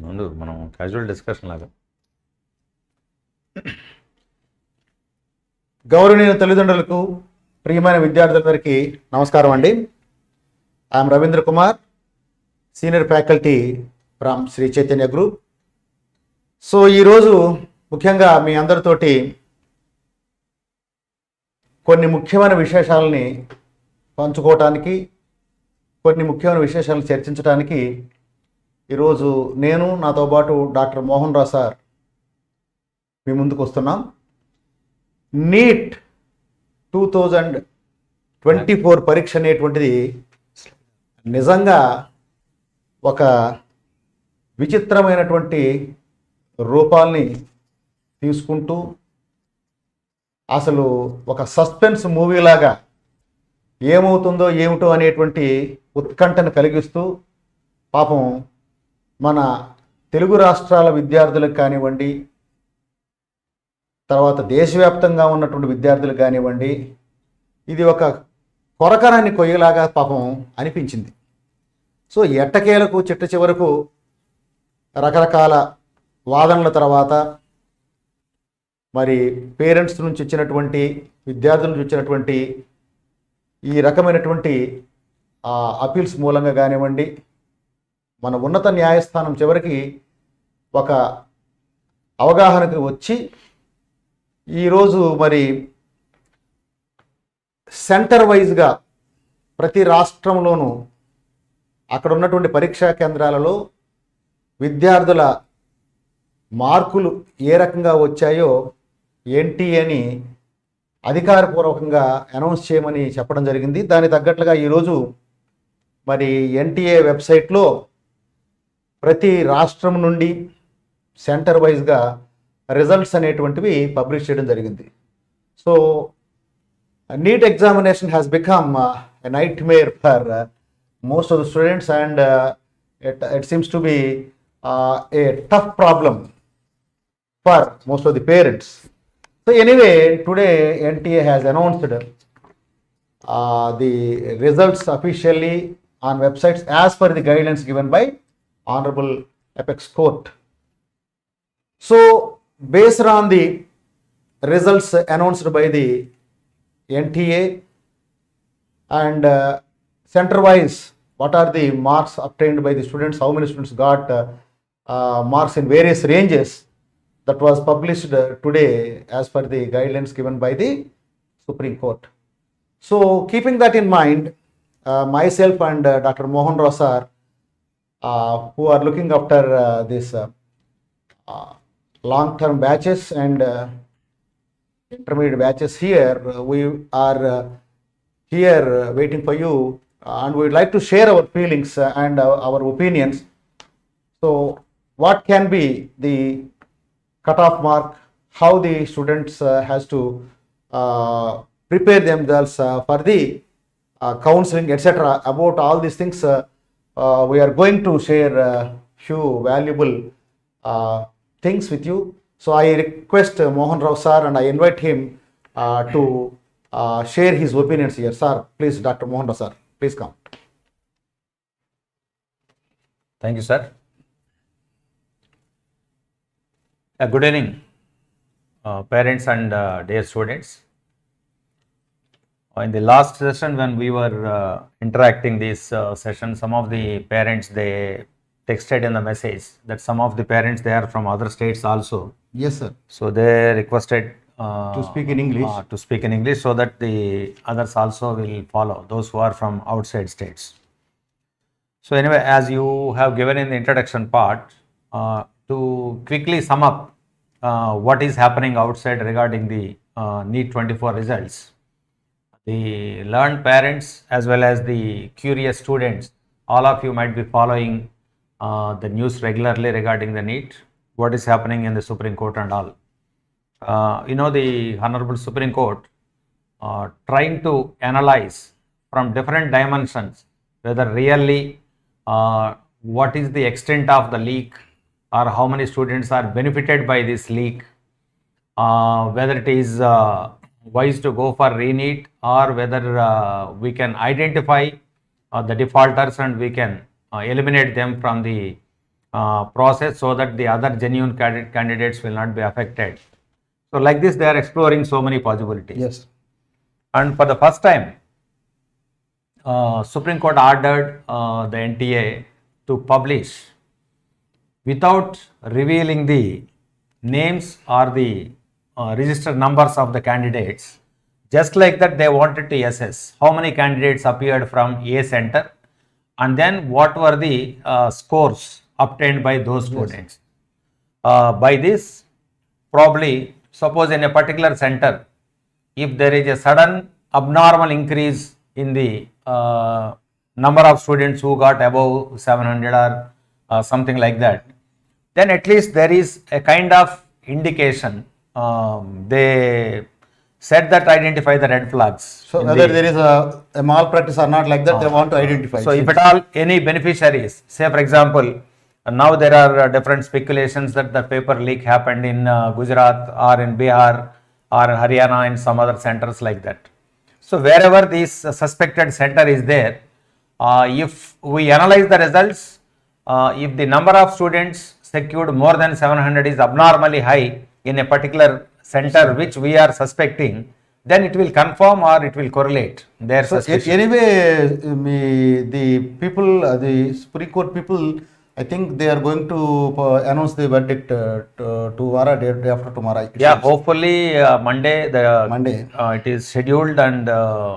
ముందు మనం casual discussion లాగా. గౌరవనీయ తల్లిదండ్రులకు, ప్రియమైన విద్యార్థులందరికీ నమస్కారం అండి. I'm Ravindra Kumar, senior faculty from Sri Chaitanya group. So ఈరోజు ముఖ్యంగా మీ అందరితోటి కొన్ని ముఖ్యమైన విశేషాలని పంచుకోవటానికి, కొన్ని ముఖ్యమైన విశేషాలను చర్చించడానికి ఈరోజు నేను, నాతో పాటు డాక్టర్ మోహన్ రావు సార్ మీ ముందుకు వస్తున్నాం. నీట్ 2024 పరీక్ష అనేటువంటిది నిజంగా ఒక విచిత్రమైనటువంటి రూపాల్ని తీసుకుంటూ అసలు ఒక సస్పెన్స్ మూవీలాగా ఏమవుతుందో ఏమిటో అనేటువంటి ఉత్కంఠను కలిగిస్తూ పాపం మన తెలుగు రాష్ట్రాల విద్యార్థులకు కానివ్వండి, తర్వాత దేశవ్యాప్తంగా ఉన్నటువంటి విద్యార్థులకు కానివ్వండి, ఇది ఒక కొరకరాన్ని కొయ్యలాగా పాపం అనిపించింది. సో ఎట్టకేలకు చిట్ట చివరకు రకరకాల వాదనల తర్వాత మరి పేరెంట్స్ నుంచి వచ్చినటువంటి, విద్యార్థుల నుంచి వచ్చినటువంటి ఈ రకమైనటువంటి అపీల్స్ మూలంగా కానివ్వండి, మన ఉన్నత న్యాయస్థానం చివరికి ఒక అవగాహనకు వచ్చి ఈరోజు మరి సెంటర్ వైజ్గా ప్రతి రాష్ట్రంలోనూ అక్కడ ఉన్నటువంటి పరీక్షా కేంద్రాలలో విద్యార్థుల మార్కులు ఏ రకంగా వచ్చాయో ఎన్టీఏని అధికారపూర్వకంగా అనౌన్స్ చేయమని చెప్పడం జరిగింది. దానికి తగ్గట్లుగా ఈరోజు మరి ఎన్టీఏ వెబ్సైట్లో ప్రతి రాష్ట్రం నుండి సెంటర్ వైజ్గా రిజల్ట్స్ అనేటువంటివి పబ్లిష్ చేయడం జరిగింది. So NEET examination has become a nightmare for most of the students and it seems to be a tough problem for most of the parents. So anyway, today NTA has announced the results officially on websites as per the guidelines given by Honorable Apex Court. So based on the results announced by the NTA and Centrewise, what are the marks obtained by the students, how many students got marks in various ranges, that was published today as per the guidelines given by the Supreme Court. So keeping that in mind, myself and Dr. Mohan Rao sir, who are looking after this long-term batches and intermediate batches here, we are here waiting for you, and we would like to share our feelings and our opinions. So what can be the cutoff mark, how the students has to prepare themselves for the counseling, etc. About all these things, we are going to share few valuable things with you. So I request Mohan Rao sir and I invite him to share his opinions here. Sir, please, Dr. Mohan Rao sir, please come. Thank you, sir. Good evening, parents and dear students. In the last session, when we were interacting this session, some of the parents, they texted in the message that some of the parents, they are from other states also. Yes, sir. So they requested To speak in English. To speak in English so that the others also will follow, those who are from outside states. So anyway, as you have given in the introduction part, to quickly sum up what is happening outside regarding the NEET-24 results, the learned parents as well as the curious students, all of you might be following the news regularly regarding the NEET, what is happening in the Supreme Court and all. The Honorable Supreme Court trying to analyze from different dimensions whether really what is the extent of the leak, or how many students are benefited by this leak, whether it is wise to go for re-NEET, or whether we can identify the defaulters and we can eliminate them from the process so that the other genuine candidates will not be affected. So like this, they are exploring so many possibilities. Yes. And for the first time, Supreme Court ordered the NTA to publish without revealing the names or the registered numbers of the candidates. Just like that, they wanted to assess how many candidates appeared from A center and then what were the scores obtained by those students. By this, probably, suppose in a particular center, if there is a sudden abnormal increase in the number of students who got above 700 or something like that, then at least there is a kind of indication. They said that identify the red flags. So whether there is a malpractice or not, like that, they want to identify. So if at all any beneficiaries, say for example, now there are different speculations that the paper leak happened in Gujarat or in Bihar or Haryana and some other centers like that. So wherever this suspected center is there, if we analyze the results, if the number of students secured more than 700 is abnormally high in a particular center which we are suspecting, then it will confirm or it will correlate their suspicion. Anyway, the people, the Supreme Court people, I think they are going to announce the verdict tomorrow, day after tomorrow. Yeah, hopefully Monday. Monday. It is scheduled, and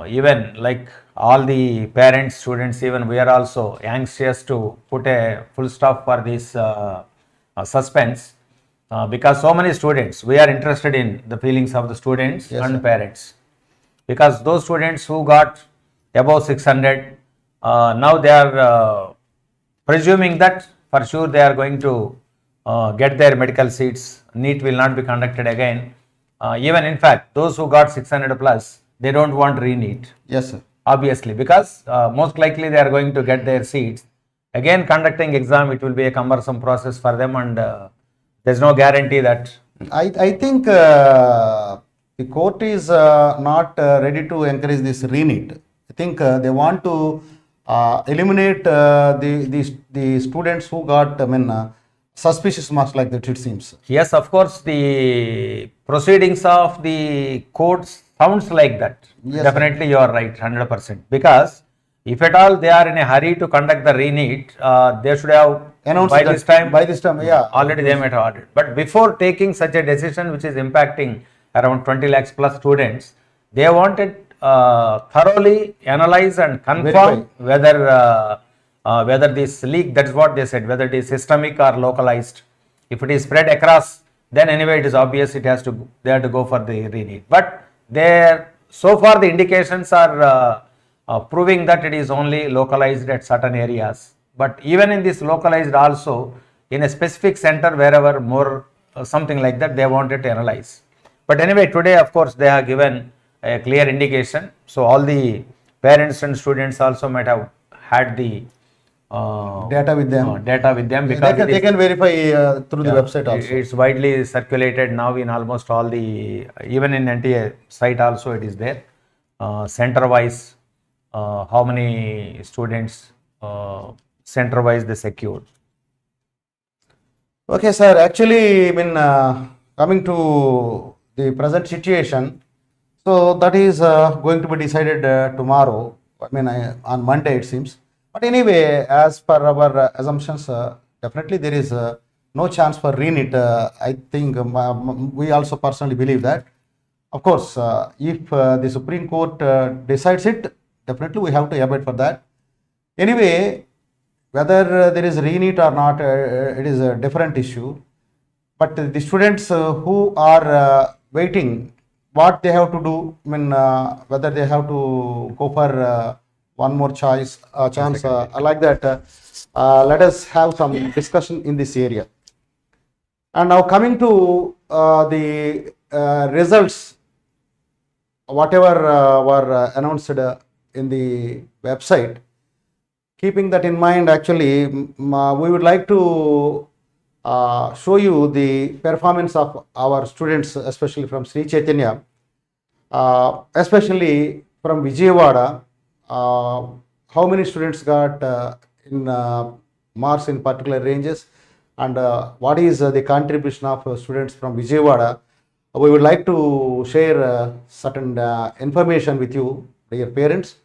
even like all the parents, students, even we are also anxious to put a full stop for this suspense. Because so many students, we are interested in the feelings of the students and parents. Because those students who got above 600, now they are presuming that for sure they are going to get their medical seats. NEET will not be conducted again. Even in fact, those who got 600 plus, they don't want re-NEET. Yes, sir. Obviously, because most likely they are going to get their seats. Again, conducting exam, it will be a cumbersome process for them, and there's no guarantee that. I think the court is not ready to encourage this re-NEET. I think they want to eliminate the students who got suspicious marks like that, it seems. Yes, of course, the proceedings of the courts sounds like that. Yes, definitely, you are right, 100%. Because if at all they are in a hurry to conduct the re-NEET, they should have announced by this time. Yeah. Already they might have ordered. But before taking such a decision, which is impacting around 20 lakhs plus students, they wanted thoroughly analyze and confirm whether this leak, that's what they said, whether it is systemic or localized. If it is spread across, then anyway it is obvious they have to go for the re-NEET. But so far the indications are proving that it is only localized at certain areas. But even in this localized also, in a specific center wherever more something like that, they wanted to analyze. But anyway, today of course they have given a clear indication. So all the parents and students also might have had the data with them. Because they can verify through the website also. It's widely circulated now in almost all the, even in NTA site also it is there. Centrewise, how many students Centrewise they secured. Okay, sir. Actually, coming to the present situation, so that is going to be decided tomorrow. On Monday it seems. But anyway, as per our assumptions, definitely there is no chance for re-NEET. I think we also personally believe that. Of course, if the Supreme Court decides it, definitely we have to abide for that. Anyway, whether there is re-NEET or not, it is a different issue. But the students who are waiting, what they have to do, whether they have to go for one more chance, like that, let us have some discussion in this area. And now coming to the results, whatever were announced in the website, keeping that in mind, actually, we would like to show you the performance of our students, especially from Sri Chaitanya, especially from Vijayawada. How many students got in marks in particular ranges, and what is the contribution of students from Vijayawada. We would like to share certain information with you, dear parents.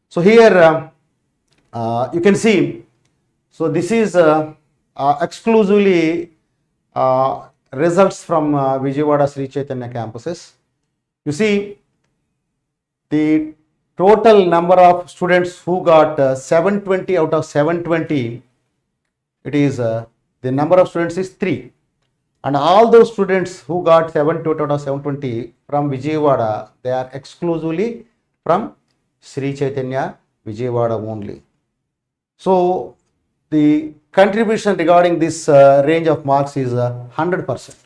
So here you can see, so this is exclusively results from Vijayawada Sri Chaitanya campuses. You see, the total number of students who got 720 out of 720, it is the number of students is 3. And all those students who got 720 out of 720 from Vijayawada, they are exclusively from Sri Chaitanya Vijayawada only. So the contribution regarding this range of marks is 100%.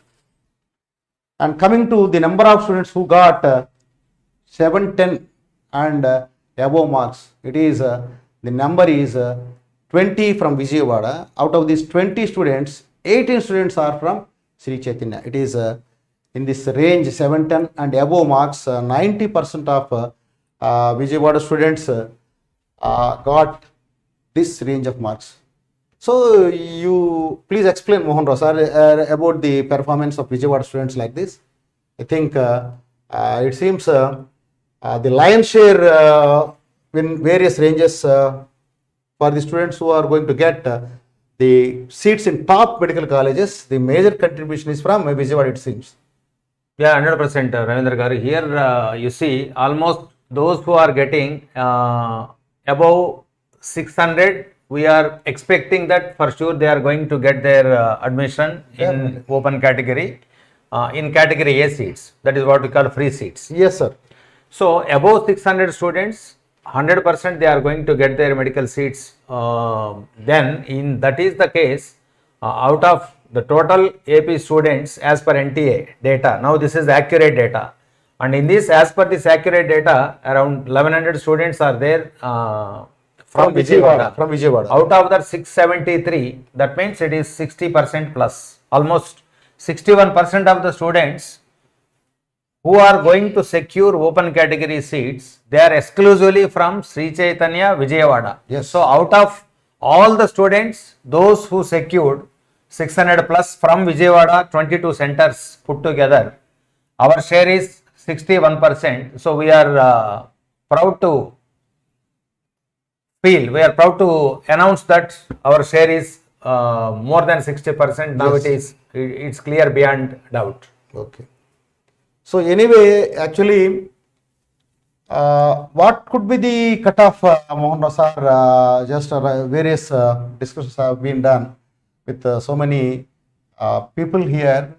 And coming to the number of students who got 710 and above marks, it is the number is 20 from Vijayawada. Out of these 20 students, 18 students are from Sri Chaitanya. It is in this range 710 and above marks. 90% of Vijayawada students got this range of marks. So you please explain, Mohan Rao sir, about the performance of Vijayawada students like this. I think it seems the lion's share in various ranges for the students who are going to get the seats in top medical colleges, the major contribution is from Vijayawada, it seems. Yeah, 100%, Ravindra Garu. Here you see almost those who are getting above 600, we are expecting that for sure they are going to get their admission in open category, in category A seats. That is what we call free seats. Yes, sir. So above 600 students, 100% they are going to get their medical seats. Then in that is the case, out of the total AP students as per NTA data, now this is accurate data, and in this, as per this accurate data, around 1100 students are there from Vijayawada. From Vijayawada. Out of that 673, that means it is 60% plus. Almost 61% of the students who are going to secure open category seats, they are exclusively from Sri Chaitanya Vijayawada. Yes. So out of all the students, those who secured 600 plus from Vijayawada, 22 centers put together, our share is 61%. So we are proud to announce that our share is more than 60%. Now Yes. it's clear beyond doubt. Okay. So anyway, actually, what could be the cutoff, Mohan Rao sir? Just various discussions have been done with so many people here.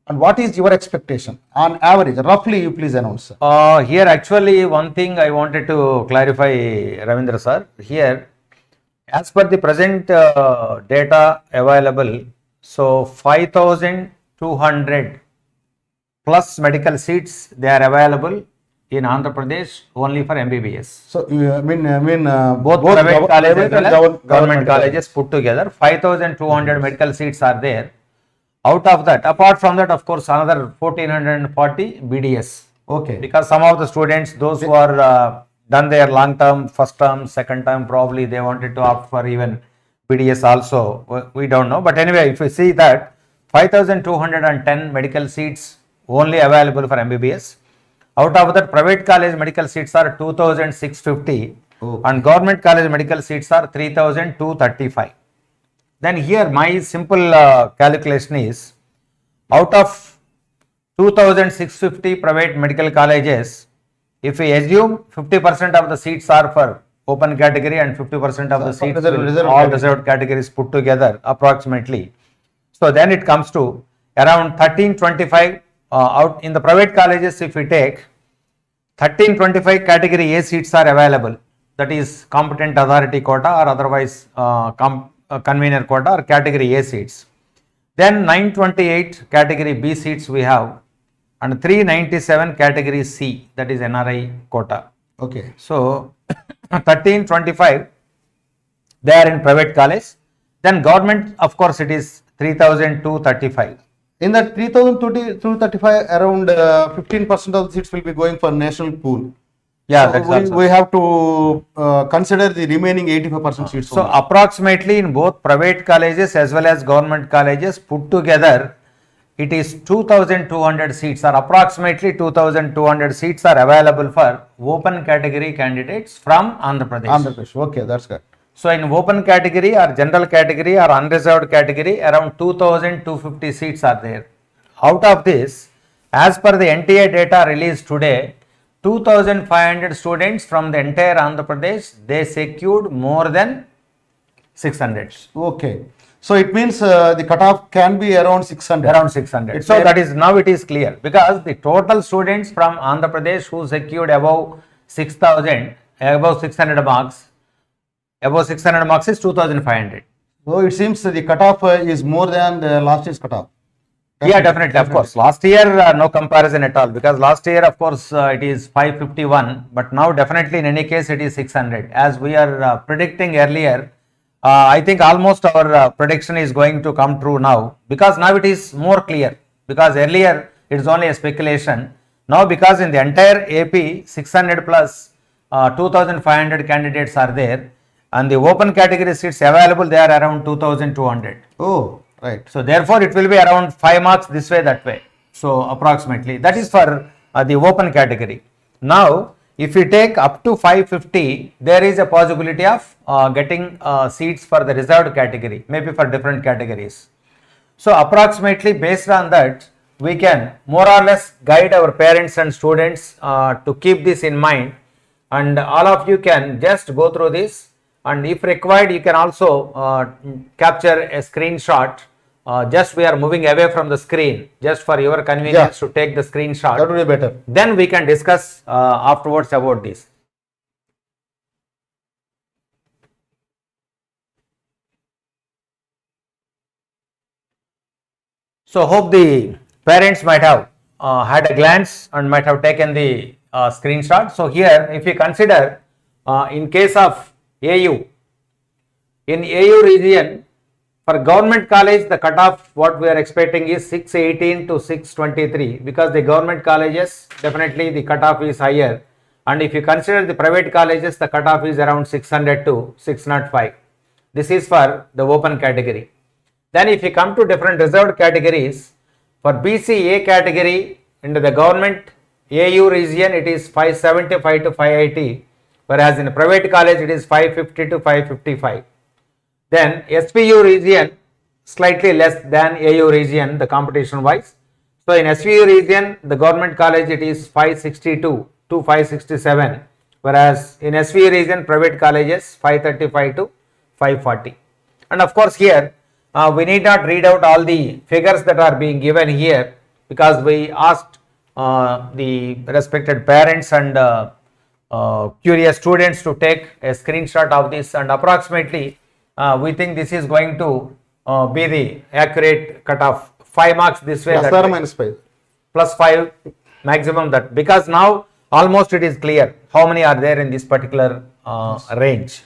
And what is your expectation on average? Roughly, you please announce. Here actually one thing I wanted to clarify, Ravindra sir. Here, as per the present data available, so 5,200 plus medical seats they are available in Andhra Pradesh only for MBBS. So I mean Both private colleges and and government colleges put together, 5,200 medical seats are there. Out of that, apart from that, of course, another 1,440 BDS. Okay. Because some of the students, those who are done their long term, first term, second term, probably they wanted to opt for even BDS also. We don't know. But anyway, if we see that 5,210 medical seats only available for MBBS. Out of that, private college medical seats are 2,650 and government college medical seats are 3,235. Then here my simple calculation is, out of 2,650 private medical colleges, if we assume 50% of the seats are for open category and 50% of the seats all reserved categories put together approximately. So then it comes to around 1325 out in the private colleges. If we take 1325 category A seats are available, that is competent authority quota or otherwise convener quota or category A seats. Then 928 category B seats we have and 397 category C, that is NRI quota. Okay. So 1325 they are in private college. Then government, of course, it is 3,235. In that 3,235, around 15% of the seats will be going for national pool. Yeah, So that's also. we have to consider the remaining 85% seats. So only. approximately in both private colleges as well as government colleges put together, it is 2,200 seats, or approximately 2,200 seats are available for open category candidates from Andhra Pradesh. Andhra Pradesh. Okay, that's good. So in open category or general category or unreserved category, around 2,250 seats are there. Out of this, as per the NTA data released today, 2,500 students from the entire Andhra Pradesh, they secured more than 600. Okay. So it means the cutoff can be around 600. Around 600. It's So there- that is, now it is clear, because the total students from Andhra Pradesh who secured above 6,000, above 600 marks, above 600 marks is 2,500. So it seems the cutoff is more than the last year's cutoff. Yeah, definitely, of course. Last year, no comparison at all, because last year, of course, it is 551, but now definitely in any case, it is 600. As we are predicting earlier, I think almost our prediction is going to come true now, because now it is more clear, because earlier it is only a speculation. Now, because in the entire AP, 600 plus 2,500 candidates are there, and the open category seats available, they are around 2,200. Oh, right. So therefore, it will be around 5 marks this way, that way. So approximately, that is for the open category. Now, if you take up to 550, there is a possibility of getting seats for the reserved category, maybe for different categories. So approximately based on that, we can more or less guide our parents and students to keep this in mind, and all of you can just go through this, and if required, you can also capture a screenshot. Just we are moving away from the screen, just for your convenience, to take the screenshot. That would be better. Then we can discuss afterwards about this. So hope the parents might have had a glance and might have taken the screenshot. So here, if you consider in case of AU, in AU region, for government college, the cutoff what we are expecting is 618 to 623, because the government colleges, definitely the cutoff is higher, and if you consider the private colleges, the cutoff is around 600 to 605. This is for the open category. Then if you come to different reserved categories, for BCA category into the government AU region, it is 575 to 580, whereas in a private college it is 550 to 555. Then SPU region slightly less than AU region, the competition wise. So in SPU region, the government college, it is 562 to 567, whereas in SPU region, private colleges 535 to 540. And of course here, we need not read out all the figures that are being given here, because we asked the respected parents and curious students to take a screenshot of this, and approximately we think this is going to be the accurate cutoff. 5 marks this way, Plus that or way. minus 5. Plus 5 maximum, that, because now almost it is clear how many are there in this particular range.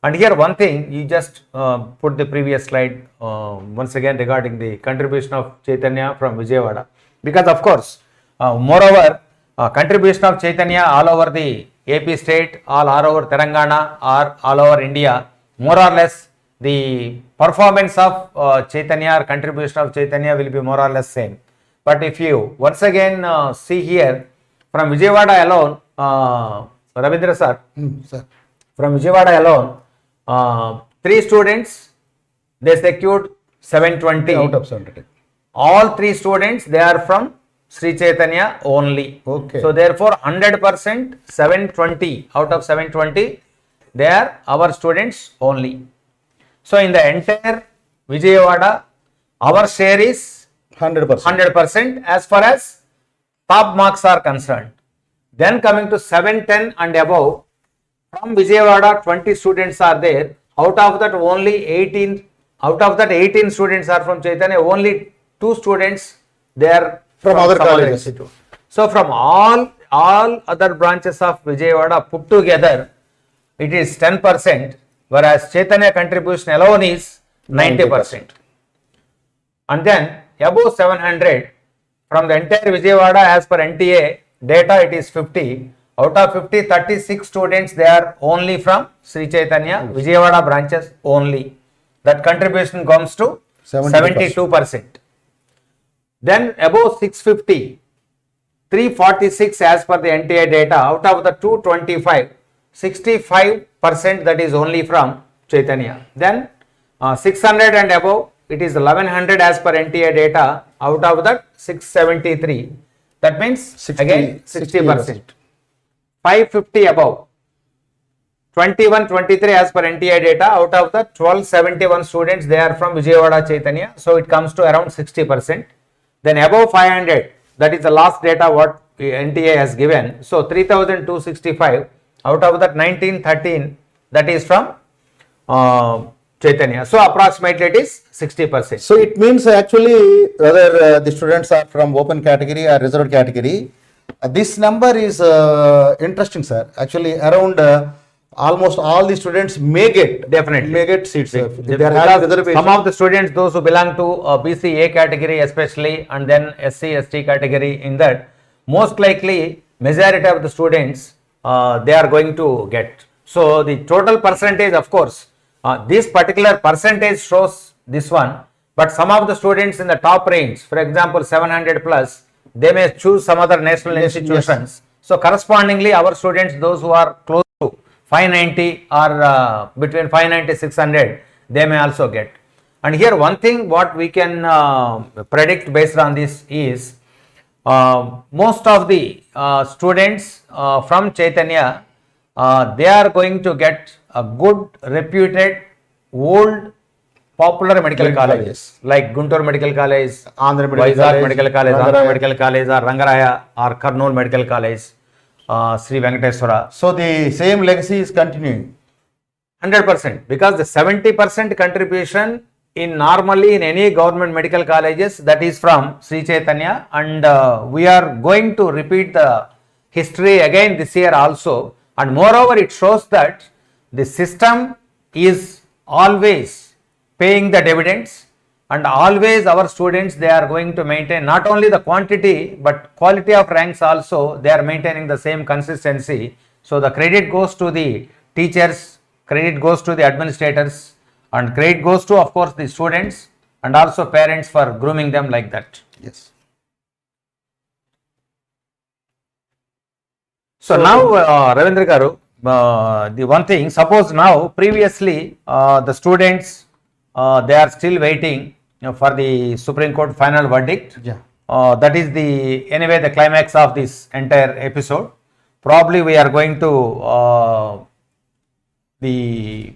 And here one thing, you just put the previous slide once again regarding the contribution of Chaitanya from Vijayawada, because of course moreover contribution of Chaitanya all over the AP state, all over Telangana, or all over India, more or less the performance of Chaitanya or contribution of Chaitanya will be more or less same. But if you once again see here, from Vijayawada alone, Ravindra sir, Sir. from Vijayawada alone, 3 students, they secured 720. Out of 70. All 3 students, they are from Sri Chaitanya only. Okay. So therefore 100% 720 out of 720, they are our students only. So in the entire Vijayawada, our share is 100%. 100% as far as top marks are concerned. Then coming to 710 and above, from Vijayawada 20 students are there. Out of that only 18 students are from Chaitanya. Only 2 students they are From other some colleges. institute. So from all other branches of Vijayawada put together, it is 10%, whereas Chaitanya contribution alone is 90%. And then above 700, from the entire Vijayawada as per NTA data, it is 50. Out of 50, 36 students, they are only from Sri Chaitanya, Vijayawada branches only. That contribution comes to 72%. Then above 650, 346 as per the NTA data, out of the 225, 65% that is only from Chaitanya. Then 600 and above, it is 1100 as per NTA data, out of that 673. That means again 60%. 550 above, 21, 23 as per NTA data, out of the 1271 students, they are from Vijayawada Chaitanya, so it comes to around 60%. Then above 500, that is the last data what NTA has given, so 3265, out of that 1913, that is from Chaitanya, so approximately it is 60%. So it means actually whether the students are from open category or reserved category, this number is interesting, sir. Actually, around almost all the students may get seats. If they are having reservation. Some of the students, those who belong to BCA category especially, and then SC, ST category, in that most likely majority of the students they are going to get. So the total percentage, of course, this particular percentage shows this one, but some of the students in the top range, for example 700 plus, they may choose some other national institutions. Yes. So correspondingly, our students, those who are close to 590 or between 590 600, they may also get. And here one thing what we can predict based on this is most of the students from Chaitanya, they are going to get a good reputed old popular medical colleges like Guntur Medical College, Andhra Medical Vizag College, Medical College, Rangaraya. Andhra Medical College, or Rangaraya or Kurnool Medical College, Sri Venkateswara. So the same legacy is continuing. 100%, because the 70% contribution in normally in any government medical colleges, that is from Sri Chaitanya, and we are going to repeat the history again this year also, and moreover it shows that the system is always paying the dividends, and always our students, they are going to maintain not only the quantity but quality of ranks also, they are maintaining the same consistency. So the credit goes to the teachers, credit goes to the administrators, and credit goes to, of course, the students and also parents for grooming them like that. Yes. So now Ravindra Garu, the one thing, suppose now previously the students, they are still waiting for the Supreme Court final verdict. Yeah. That is the climax of this entire episode. Probably we are going to the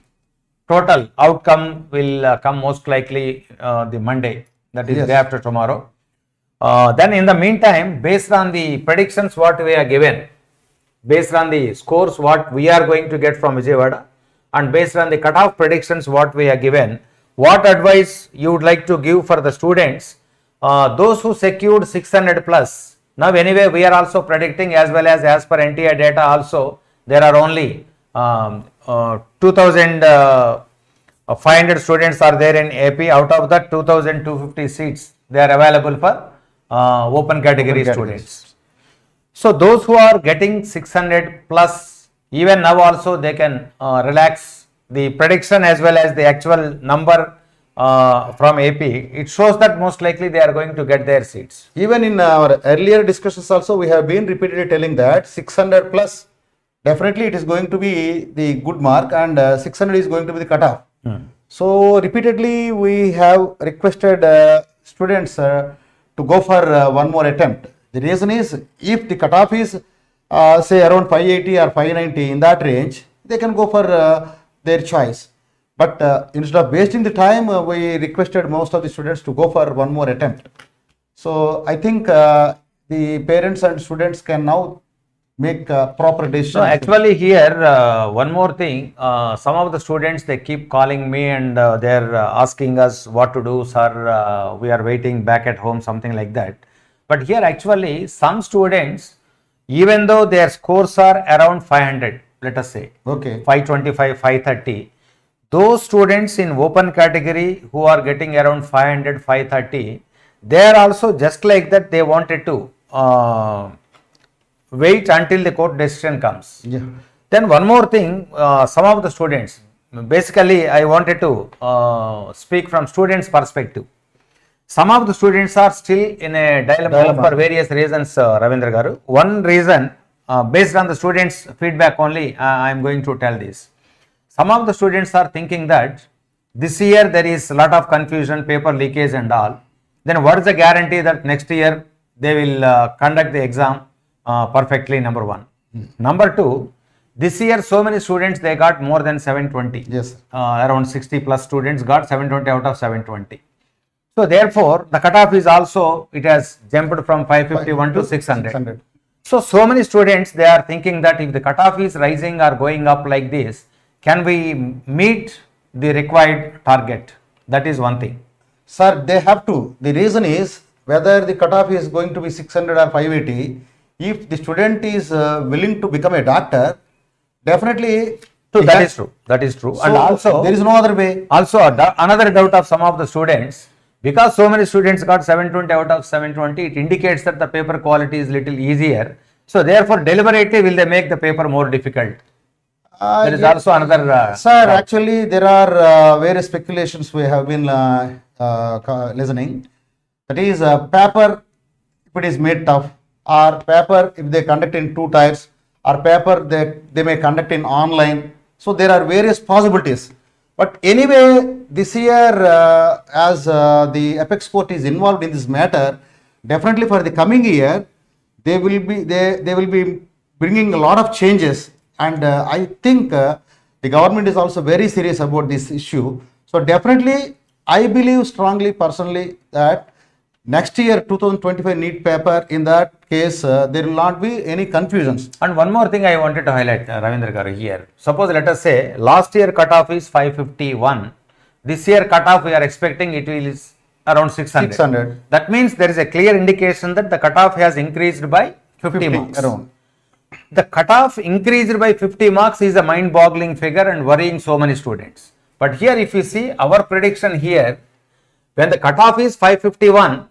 total outcome will come most likely the Monday, that is day after tomorrow. Then in the meantime, based on the predictions what we are given, based on the scores what we are going to get from Vijayawada, and based on the cutoff predictions what we are given, what advice you would like to give for the students, those who secured 600 plus? Now anyway we are also predicting, as well as per NTA data also, there are only 2500 students are there in AP. Out of that 2250 seats, they are available for open category students. So those who are getting 600 plus, even now also they can relax the prediction as well as the actual number from AP. It shows that most likely they are going to get their seats. Even in our earlier discussions also, we have been repeatedly telling that 600 plus, definitely it is going to be the good mark, and 600 is going to be the cutoff. So repeatedly we have requested students to go for one more attempt. The reason is, if the cutoff is say around 580 or 590, in that range, they can go for their choice. But instead of wasting the time, we requested most of the students to go for one more attempt. So I think the parents and students can now make proper decisions. No, actually here one more thing, some of the students, they keep calling me and they are asking us what to do, sir, we are waiting back at home, something like that. But here actually some students, even though their scores are around 500, let us say, okay, 525, 530, those students in open category who are getting around 500, 530, they are also just like that, they wanted to wait until the court decision comes. Yeah. Then one more thing, some of the students, basically I wanted to speak from students' perspective. Some of the students are still in a dilemma for various reasons, Ravindra Garu. One reason, based on the students' feedback only, I am going to tell this. Some of the students are thinking that this year there is a lot of confusion, paper leakage and all. Then what is the guarantee that next year they will conduct the exam perfectly, number one. Number two, this year so many students, they got more than 720. Yes. Around 60 plus students got 720 out of 720. So therefore, the cutoff is also, it has jumped from 551 to 600. So many students, they are thinking that if the cutoff is rising or going up like this, can we meet the required target? That is one thing. Sir, they have to. The reason is whether the cutoff is going to be 600 or 580. If the student is willing to become a doctor, definitely. So that is true. That is true. So and also, there is no other way. Also, another doubt of some of the students, because so many students got 720 out of 720, it indicates that the paper quality is little easier. So therefore, deliberately will they make the paper more difficult? There is also another. Sir, actually, there are various speculations we have been listening. That is, paper, if it is made tough, or paper if they conduct in 2 tiers, or paper they may conduct in online. So there are various possibilities. But anyway, this year, as the Apex Court is involved in this matter, definitely for the coming year, they will be bringing a lot of changes. And I think the government is also very serious about this issue. So definitely, I believe strongly, personally, that next year 2025 NEET paper, in that case, there will not be any confusions. And one more thing I wanted to highlight, Ravindra Garu, here. Suppose let us say last year cutoff is 551. This year cutoff we are expecting it is around 600. That means there is a clear indication that the cutoff has increased by 50 marks. Around. The cutoff increased by 50 marks is a mind-boggling figure and worrying so many students. But here if you see our prediction here, when the cutoff is 551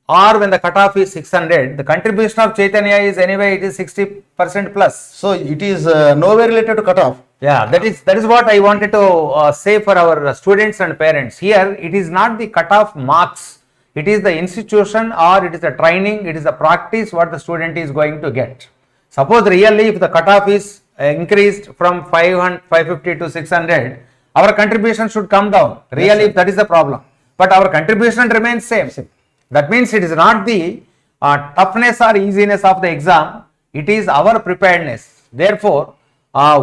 or when the cutoff is 600, the contribution of Chaitanya is anyway it is 60% plus. So it is nowhere related to cutoff. Yeah, that is what I wanted to say for our students and parents. Here it is not the cutoff marks, it is the institution or it is the training, it is the practice what the student is going to get. Suppose really if the cutoff is increased from 550 to 600, our contribution should come down. Really, if that is the problem. But our contribution remains same. That means it is not the toughness or easiness of the exam, it is our preparedness. Therefore,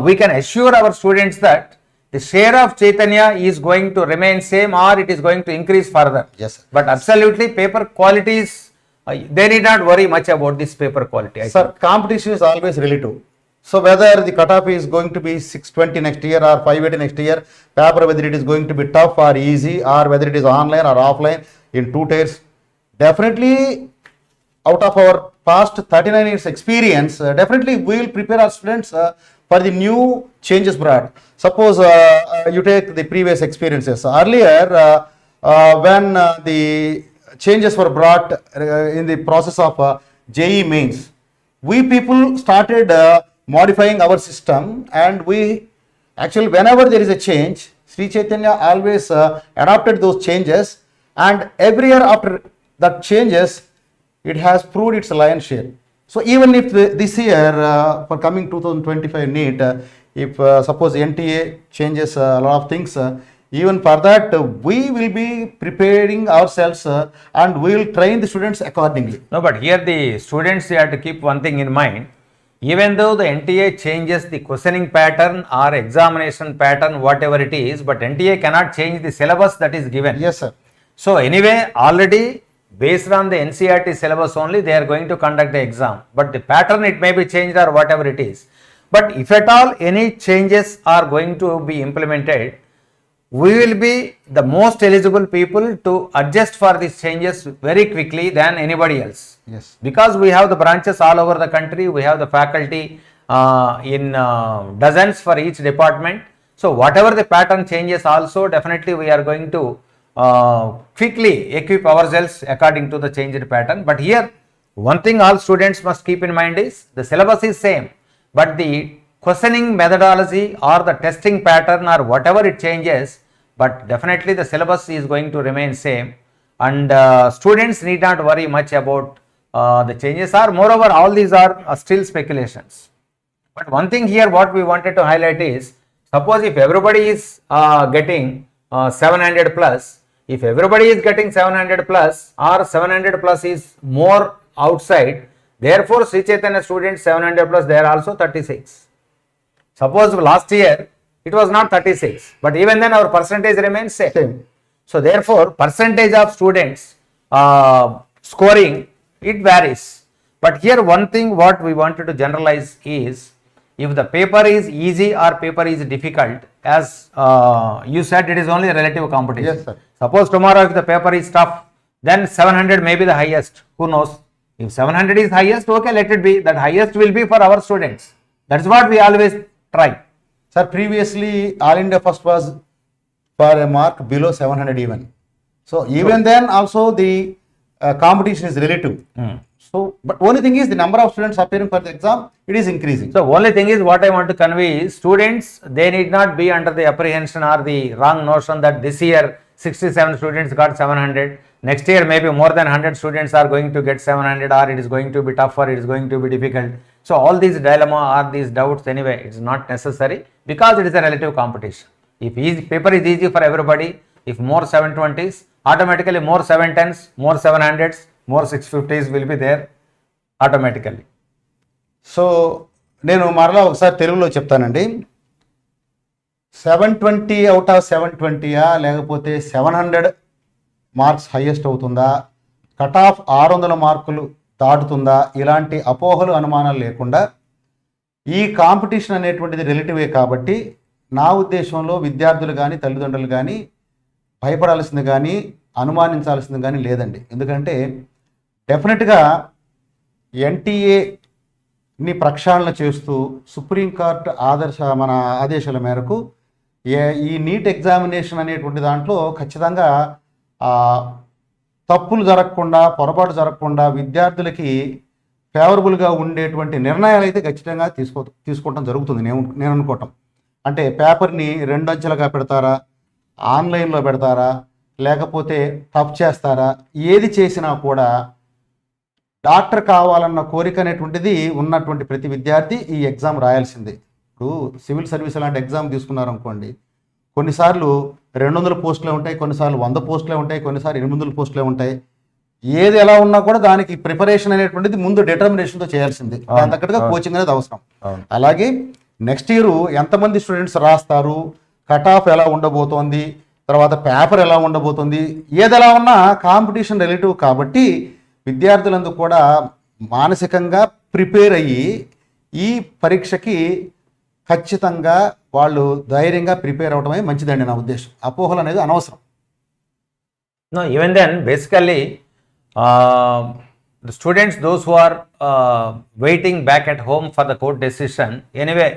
we can assure our students that the share of Chaitanya is going to remain same or it is going to increase further. Yes, sir. But absolutely paper quality is, they need not worry much about this paper quality. Sir, competition is always relative. So whether the cutoff is going to be 620 next year or 580 next year, paper whether it is going to be tough or easy or whether it is online or offline in 2 tiers, definitely out of our past 39 years experience, definitely we will prepare our students for the new changes brought. Suppose you take the previous experiences. Earlier, when the changes were brought in the process of JEE mains, we people started modifying our system, and we actually whenever there is a change, Sri Chaitanya always adopted those changes, and every year after that changes, it has proved its lion's share. So even if this year for coming 2025 NEET, if suppose NTA changes a lot of things, even for that we will be preparing ourselves and we will train the students accordingly. No, but here the students, they have to keep one thing in mind. Even though the NTA changes the questioning pattern or examination pattern, whatever it is, but NTA cannot change the syllabus that is given. Yes, sir. So anyway, already based on the NCERT syllabus only, they are going to conduct the exam. But the pattern, it may be changed or whatever it is. But if at all any changes are going to be implemented, we will be the most eligible people to adjust for these changes very quickly than anybody else. Yes. Because we have the branches all over the country, we have the faculty in dozens for each department. So whatever the pattern changes also, definitely we are going to quickly equip ourselves according to the changed pattern. But here one thing all students must keep in mind is the syllabus is same, but the questioning methodology or the testing pattern or whatever it changes, but definitely the syllabus is going to remain same, and students need not worry much about the changes, or moreover all these are still speculations. But one thing here what we wanted to highlight is, suppose if everybody is getting 700 plus, if everybody is getting 700 plus or 700 plus is more outside, therefore Sri Chaitanya students 700 plus, they are also 36. Suppose last year it was not 36, but even then our percentage remains same. So therefore percentage of students scoring, it varies. But here one thing what we wanted to generalize is, if the paper is easy or paper is difficult, as you said, it is only relative competition. Yes, sir. Suppose tomorrow if the paper is tough, then 700 may be the highest, who knows. If 700 is highest, okay, let it be, that highest will be for our students. That's what we always try. Sir, previously All India first was for a mark below 700 even. So even then also the competition is relative. So, but only thing is the number of students appearing for the exam, it is increasing. So only thing is what I want to convey is, students, they need not be under the apprehension or the wrong notion that this year 67 students got 700, next year maybe more than 100 students are going to get 700, or it is going to be tougher, it is going to be difficult. So all these dilemma or these doubts, anyway, it is not necessary, because it is a relative competition. If paper is easy for everybody, if more 720s, automatically more 710s, more 700s, more 650s will be there automatically. So నేను మరలా ఒకసారి తెలుగులో చెప్తానండి. 720 out of 720యా, లేకపోతే 700 marks highest అవుతుందా, cut off 600 మార్కులు దాటుతుందా, ఇలాంటి అపోహలు అనుమానాలు లేకుండా ఈ కాంపిటీషన్ అనేటువంటిది రిలేటివే కాబట్టి, నా ఉద్దేశంలో విద్యార్థులు కానీ తల్లిదండ్రులు కానీ భయపడాల్సింది కానీ అనుమానించాల్సింది కానీ లేదండి. ఎందుకంటే డెఫినెట్గా ఎన్టీఏని ప్రక్షాళన చేస్తూ సుప్రీంకోర్టు మన ఆదేశాల మేరకు ఈ నీట్ ఎగ్జామినేషన్ అనేటువంటి దాంట్లో ఖచ్చితంగా తప్పులు జరగకుండా, పొరపాటు జరగకుండా విద్యార్థులకి ఫేవరబుల్గా ఉండేటువంటి నిర్ణయాలు అయితే ఖచ్చితంగా తీసుకోవటం జరుగుతుంది. నేను అనుకోవటం అంటే, పేపర్ని 2 అంచెలుగా పెడతారా, ఆన్లైన్లో పెడతారా, లేకపోతే టఫ్ చేస్తారా, ఏది చేసినా కూడా డాక్టర్ కావాలన్న కోరిక అనేటువంటిది ఉన్నటువంటి ప్రతి విద్యార్థి ఈ ఎగ్జామ్ రాయాల్సిందే. ఇప్పుడు సివిల్ సర్వీస్ లాంటి ఎగ్జామ్ తీసుకున్నారనుకోండి, కొన్నిసార్లు 200 పోస్టులే ఉంటాయి, కొన్నిసార్లు 100 పోస్టులే ఉంటాయి, కొన్నిసార్లు 800 పోస్టులే ఉంటాయి. ఏది ఎలా ఉన్నా కూడా దానికి ప్రిపరేషన్ అనేటువంటిది ముందు డిటర్మినేషన్తో చేయాల్సిందే. దాని తగ్గట్టుగా కోచింగ్ అనేది అవసరం. అలాగే నెక్స్ట్ ఇయర్ ఎంతమంది స్టూడెంట్స్ రాస్తారు, కట్ ఆఫ్ ఎలా ఉండబోతోంది, తర్వాత పేపర్ ఎలా ఉండబోతుంది, ఏది ఎలా ఉన్నా కాంపిటీషన్ రిలేటివ్ కాబట్టి విద్యార్థులందరూ కూడా మానసికంగా ప్రిపేర్ అయ్యి ఈ పరీక్షకి ఖచ్చితంగా వాళ్ళు ధైర్యంగా ప్రిపేర్ అవడమే మంచిదండి నా ఉద్దేశం. అపోహలు అనేది అనవసరం. No, even then, basically, the students, those who are waiting back at home for the court decision, anyway,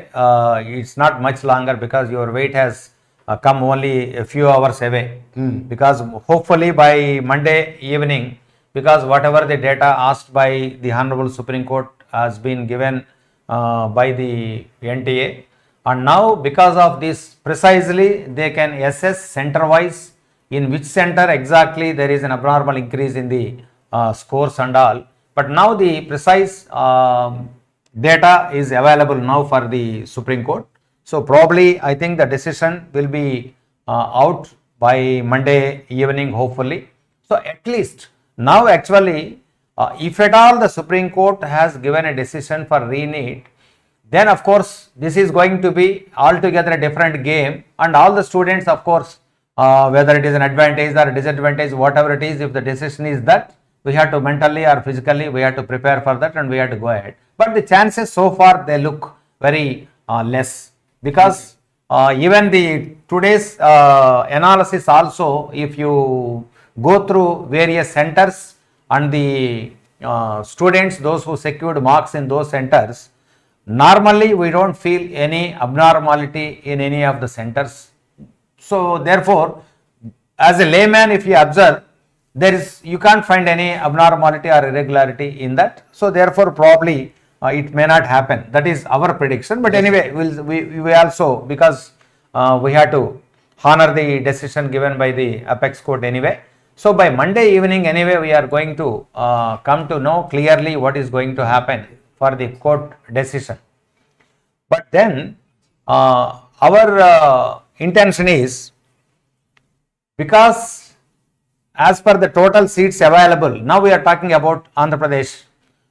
it's not much longer, because your wait has come only a few hours away. Because hopefully by Monday evening, because whatever the data asked by the Honorable Supreme Court has been given by the NTA, and now because of this precisely they can assess center-wise in which center exactly there is an abnormal increase in the scores and all. But now the precise data is available now for the Supreme Court. So probably I think the decision will be out by Monday evening hopefully. So at least now actually if at all the Supreme Court has given a decision for re-NEET, then of course this is going to be altogether a different game, and all the students, of course, whether it is an advantage or a disadvantage, whatever it is, if the decision is that, we have to mentally or physically we have to prepare for that and we have to go ahead. But the chances so far they look very less, because even the today's analysis also, if you go through various centers and the students, those who secured marks in those centers, normally we don't feel any abnormality in any of the centers. So therefore, as a layman, if you observe, you can't find any abnormality or irregularity in that. So therefore probably it may not happen. That is our prediction. But anyway, we also, because we have to honor the decision given by the apex court anyway. So by Monday evening anyway, we are going to come to know clearly what is going to happen for the court decision. But then our intention is, because as per the total seats available, now we are talking about Andhra Pradesh,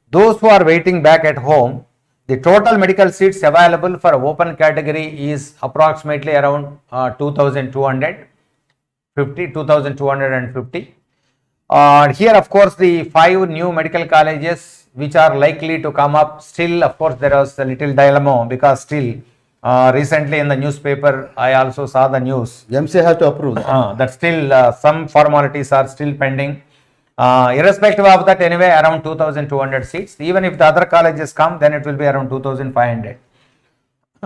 those who are waiting back at home, the total medical seats available for open category is approximately around 2,250. Here of course the 5 new medical colleges which are likely to come up, still of course there was a little dilemma, because still recently in the newspaper I also saw the news. MCA has to approve that still some formalities are still pending. Irrespective of that, anyway, around 2,200 seats. Even if the other colleges come, then it will be around 2,500.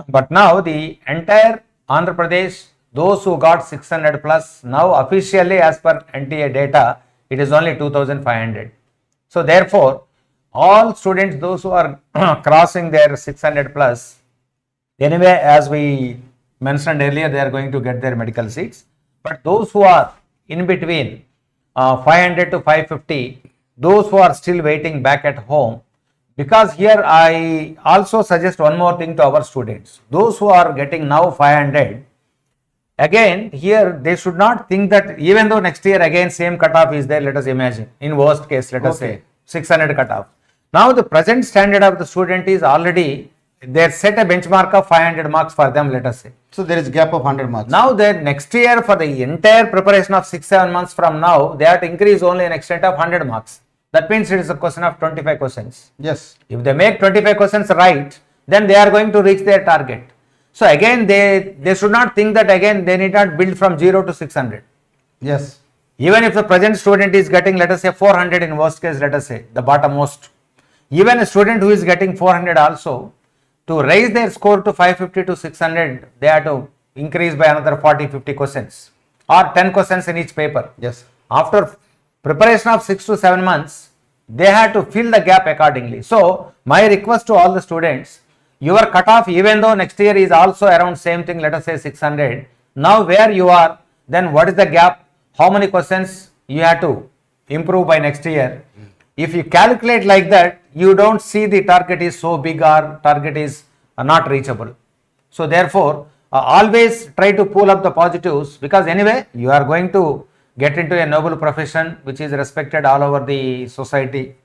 But now the entire Andhra Pradesh, those who got 600 plus, now officially as per NTA data, it is only 2,500. So therefore, all students, those who are crossing their 600 plus, anyway, as we mentioned earlier, they are going to get their medical seats. But those who are in between 500 to 550, those who are still waiting back at home, because here I also suggest one more thing to our students. Those who are getting now 500, again here they should not think that even though next year again same cutoff is there, let us imagine, in worst case let us say 600 cutoff. Now the present standard of the student is already, they set a benchmark of 500 marks for them, let us say. So there is gap of 100 marks. Now that next year, for the entire preparation of 6-7 months from now, they have to increase only an extent of 100 marks. That means it is a question of 25 questions. Yes. If they make 25 questions right, then they are going to reach their target. So again, they should not think that again they need not build from 0 to 600. Yes. Even if the present student is getting, let us say 400 in worst case, let us say the bottommost. Even a student who is getting 400 also, to raise their score to 550 to 600, they have to increase by another 40-50 questions or 10 questions in each paper. Yes. After preparation of 6 to 7 months, they have to fill the gap accordingly. So my request to all the students, your cutoff, even though next year is also around same thing, let us say 600, now where you are, then what is the gap, how many questions you have to improve by next year. If you calculate like that, you don't see the target is so big or target is not reachable. So therefore, always try to pull up the positives, because anyway, you are going to get into a noble profession which is respected all over the society.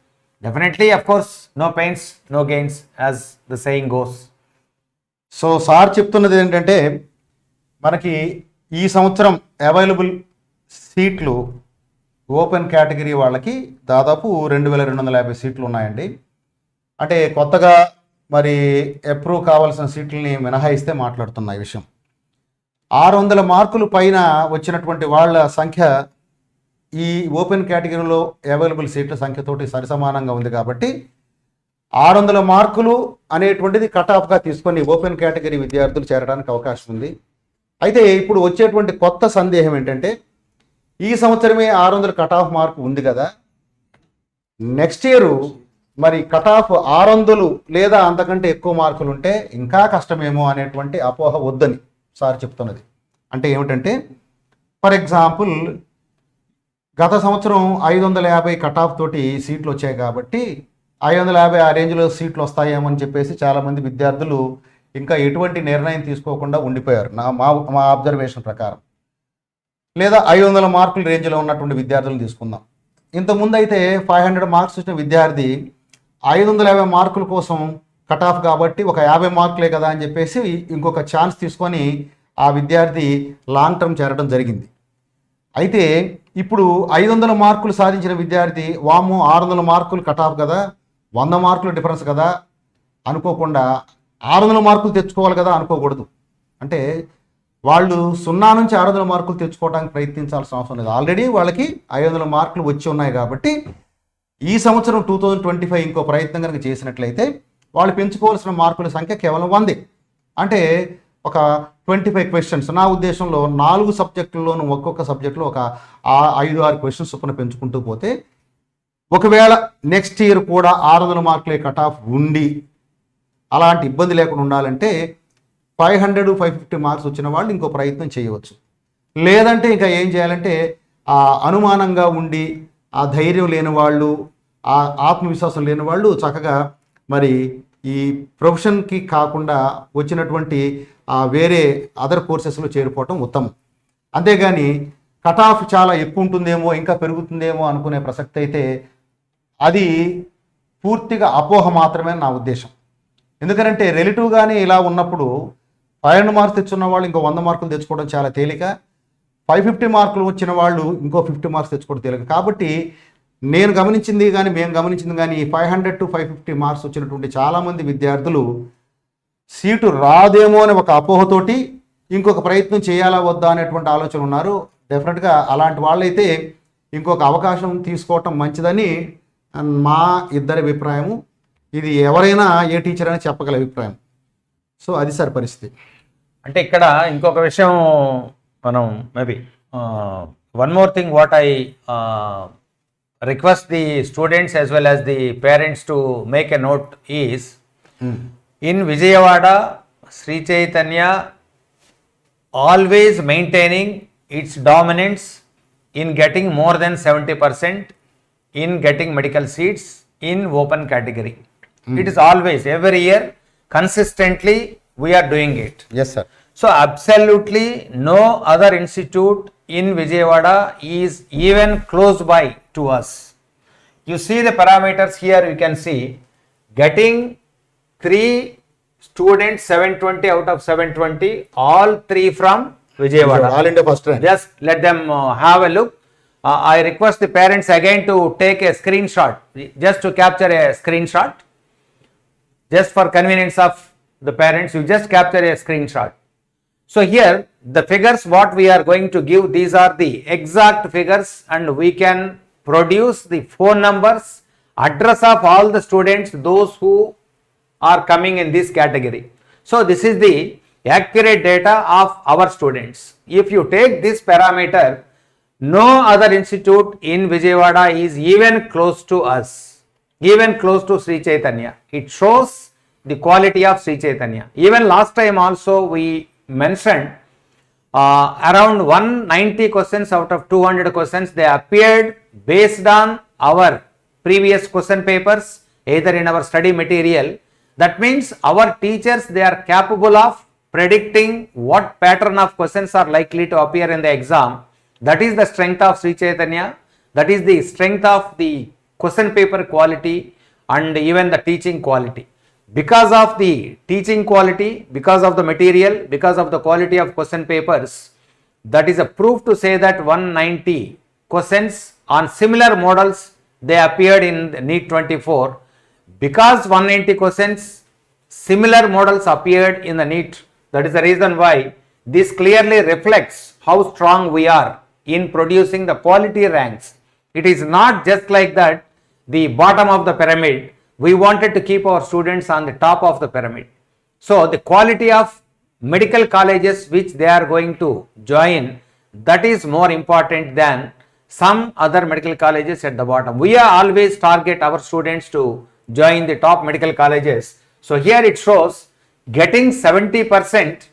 Definitely, of course, no pains, no gains, as the saying goes. So sir చెప్తున్నది ఏంటంటే, మనకి ఈ సంవత్సరం available సీట్లు open category వాళ్ళకి దాదాపు 2,250 సీట్లు ఉన్నాయండి. అంటే కొత్తగా మరి అప్రూవ్ కావాల్సిన సీట్లని మినహాయిస్తే మాట్లాడుతున్న ఈ విషయం. 600 మార్కులు పైన వచ్చినటువంటి వాళ్ళ సంఖ్య ఈ ఓపెన్ కేటగిరీలో అవైలబుల్ సీట్ల సంఖ్యతోటి సరిసమానంగా ఉంది. కాబట్టి 600 మార్కులు అనేటువంటిది కట్ ఆఫ్గా తీసుకొని ఓపెన్ కేటగిరీ విద్యార్థులు చేరడానికి అవకాశం ఉంది. అయితే ఇప్పుడు వచ్చేటువంటి కొత్త సందేహం ఏంటంటే, ఈ సంవత్సరమే 600 కట్ ఆఫ్ మార్కు ఉంది కదా, నెక్స్ట్ ఇయర్ మరి కట్ ఆఫ్ 600 లేదా అంతకంటే ఎక్కువ మార్కులు ఉంటే ఇంకా కష్టమేమో అనేటువంటి అపోహ వద్దని సార్ చెప్తున్నది. అంటే ఏమిటంటే, ఫర్ ఎగ్జాంపుల్ గత సంవత్సరం 550 కట్ ఆఫ్ తోటి సీట్లు వచ్చాయి కాబట్టి 550 ఆ రేంజ్లో సీట్లు వస్తాయేమని చెప్పేసి చాలామంది విద్యార్థులు ఇంకా ఎటువంటి నిర్ణయం తీసుకోకుండా ఉండిపోయారు మా అబ్జర్వేషన్ ప్రకారం. లేదా 500 మార్కుల రేంజ్లో ఉన్నటువంటి విద్యార్థులను తీసుకుందాం. ఇంతకుముందు అయితే 500 మార్క్స్ వచ్చిన విద్యార్థి 550 మార్కుల కోసం కట్ ఆఫ్ కాబట్టి ఒక 50 మార్కులే కదా అని చెప్పేసి ఇంకొక ఛాన్స్ తీసుకొని ఆ విద్యార్థి లాంగ్ టర్మ్ చేరడం జరిగింది. అయితే ఇప్పుడు 500 మార్కులు సాధించిన విద్యార్థి వాము 600 మార్కులు కట్ ఆఫ్ కదా, 100 మార్కుల డిఫరెన్స్ కదా అనుకోకుండా 600 మార్కులు తెచ్చుకోవాలి కదా అనుకోకూడదు. అంటే వాళ్ళు 0 నుంచి 600 మార్కులు తెచ్చుకోవడానికి ప్రయత్నించాల్సిన అవసరం లేదు. ఆల్రెడీ వాళ్ళకి 500 మార్కులు వచ్చి ఉన్నాయి కాబట్టి ఈ సంవత్సరం 2025 ఇంకో ప్రయత్నం కనుక చేసినట్లయితే వాళ్ళు పెంచుకోవాల్సిన మార్కుల సంఖ్య కేవలం 100. అంటే ఒక 25 క్వశ్చన్స్. నా ఉద్దేశంలో 4 సబ్జెక్టుల్లోనూ ఒక్కొక్క సబ్జెక్టులో ఒక 5-6 క్వశ్చన్స్ చొప్పున పెంచుకుంటూ పోతే ఒకవేళ నెక్స్ట్ ఇయర్ కూడా 600 మార్కులే కట్ ఆఫ్ ఉండి అలాంటి ఇబ్బంది లేకుండా ఉండాలంటే 500-550 మార్క్స్ వచ్చిన వాళ్ళు ఇంకో ప్రయత్నం చేయవచ్చు. లేదంటే ఇంకా ఏం చేయాలంటే ఆ అనుమానంగా ఉండి ఆ ధైర్యం లేని వాళ్ళు, ఆ ఆత్మవిశ్వాసం లేని వాళ్ళు చక్కగా మరి ఈ ప్రొఫెషన్కి కాకుండా వచ్చినటువంటి వేరే అదర్ కోర్సెస్లో చేరిపోవటం ఉత్తమం. అంతేగాని కట్ ఆఫ్ చాలా ఎక్కువ ఉంటుందేమో, ఇంకా పెరుగుతుందేమో అనుకునే ప్రసక్తి అయితే అది పూర్తిగా అపోహ మాత్రమే నా ఉద్దేశం. ఎందుకంటే రిలేటివ్గానే ఇలా ఉన్నప్పుడు 500 మార్క్స్ తెచ్చున్న వాళ్ళు ఇంకో 100 మార్కులు తెచ్చుకోవడం చాలా తేలిక, 550 మార్కులు వచ్చిన వాళ్ళు ఇంకో 50 మార్క్స్ తెచ్చుకోవడం తేలిక. కాబట్టి మేము గమనించింది కానీ 500-550 మార్క్స్ వచ్చినటువంటి చాలామంది విద్యార్థులు సీటు రాదేమో అనే ఒక అపోహతోటి ఇంకొక ప్రయత్నం చేయాలా వద్దా అనేటువంటి ఆలోచన ఉన్నారు. డెఫినెట్గా అలాంటి వాళ్ళైతే ఇంకొక అవకాశం తీసుకోవటం మంచిదని మా ఇద్దరి అభిప్రాయము. ఇది ఎవరైనా ఏ టీచర్ అని చెప్పగల అభిప్రాయం. సో అది సార్ పరిస్థితి. అంటే ఇక్కడ ఇంకొక విషయం మనం maybe one more thing what I request the students as well as the parents to make a note is in Vijayawada, Sri Chaitanya always maintaining its dominance in getting more than 70% in getting medical seats in open category. It is always, every year, consistently we are doing it. Yes, sir. So absolutely no other institute in Vijayawada is even close by to us. You see the parameters here, you can see getting 3 students 720 out of 720, all 3 from Vijayawada. All India first rank. Just let them have a look. I request the parents again to take a screenshot, just to capture a screenshot. Just for convenience of the parents, you just capture a screenshot. So here the figures what we are going to give, these are the exact figures, and we can produce the phone numbers, address of all the students, those who are coming in this category. So this is the accurate data of our students. If you take this parameter, no other institute in Vijayawada is even close to us, even close to Sri Chaitanya. It shows the quality of Sri Chaitanya. Even last time also we mentioned around 190 questions out of 200 questions, they appeared based on our previous question papers, either in our study material. That means our teachers, they are capable of predicting what pattern of questions are likely to appear in the exam. That is the strength of Sri Chaitanya. That is the strength of the question paper quality and even the teaching quality. Because of the teaching quality, because of the material, because of the quality of question papers, that is a proof to say that 190 questions on similar models, they appeared in the NEET-24. Because 190 questions, similar models appeared in the NEET, that is the reason why this clearly reflects how strong we are in producing the quality ranks. It is not just like that, the bottom of the pyramid. We wanted to keep our students on the top of the pyramid. So the quality of medical colleges which they are going to join, that is more important than some other medical colleges at the bottom. We are always target our students to join the top medical colleges. So here it shows getting 70%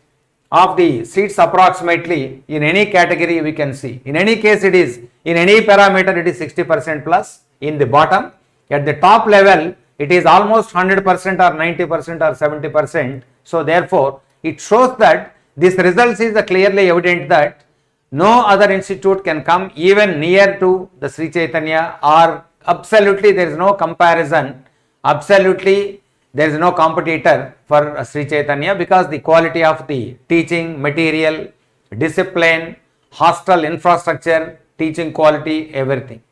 of the seats approximately in any category we can see. In any case it is, in any parameter it is 60% plus in the bottom. At the top level it is almost 100% or 90% or 70%. So therefore it shows that this results is clearly evident that no other institute can come even near to the Sri Chaitanya, or absolutely there is no comparison, absolutely there is no competitor for Sri Chaitanya, because the quality of the teaching material, discipline, hostel infrastructure, teaching quality, everything.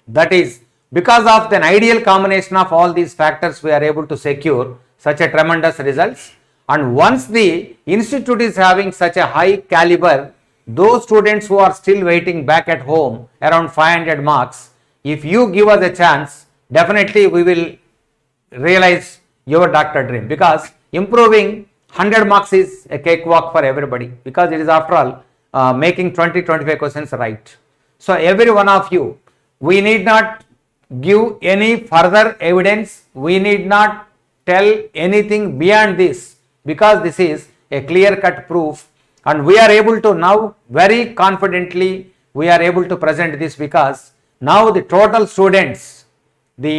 That is because of the ideal combination of all these factors, we are able to secure such a tremendous results. And once the institute is having such a high caliber, those students who are still waiting back at home around 500 marks, if you give us a chance, definitely we will realize your doctor dream, because improving 100 marks is a cakewalk for everybody, because it is after all making 20-25 questions right. So every one of you, we need not give any further evidence, we need not tell anything beyond this, because this is a clear cut proof, and we are able to now very confidently we are able to present this, because now the total students, the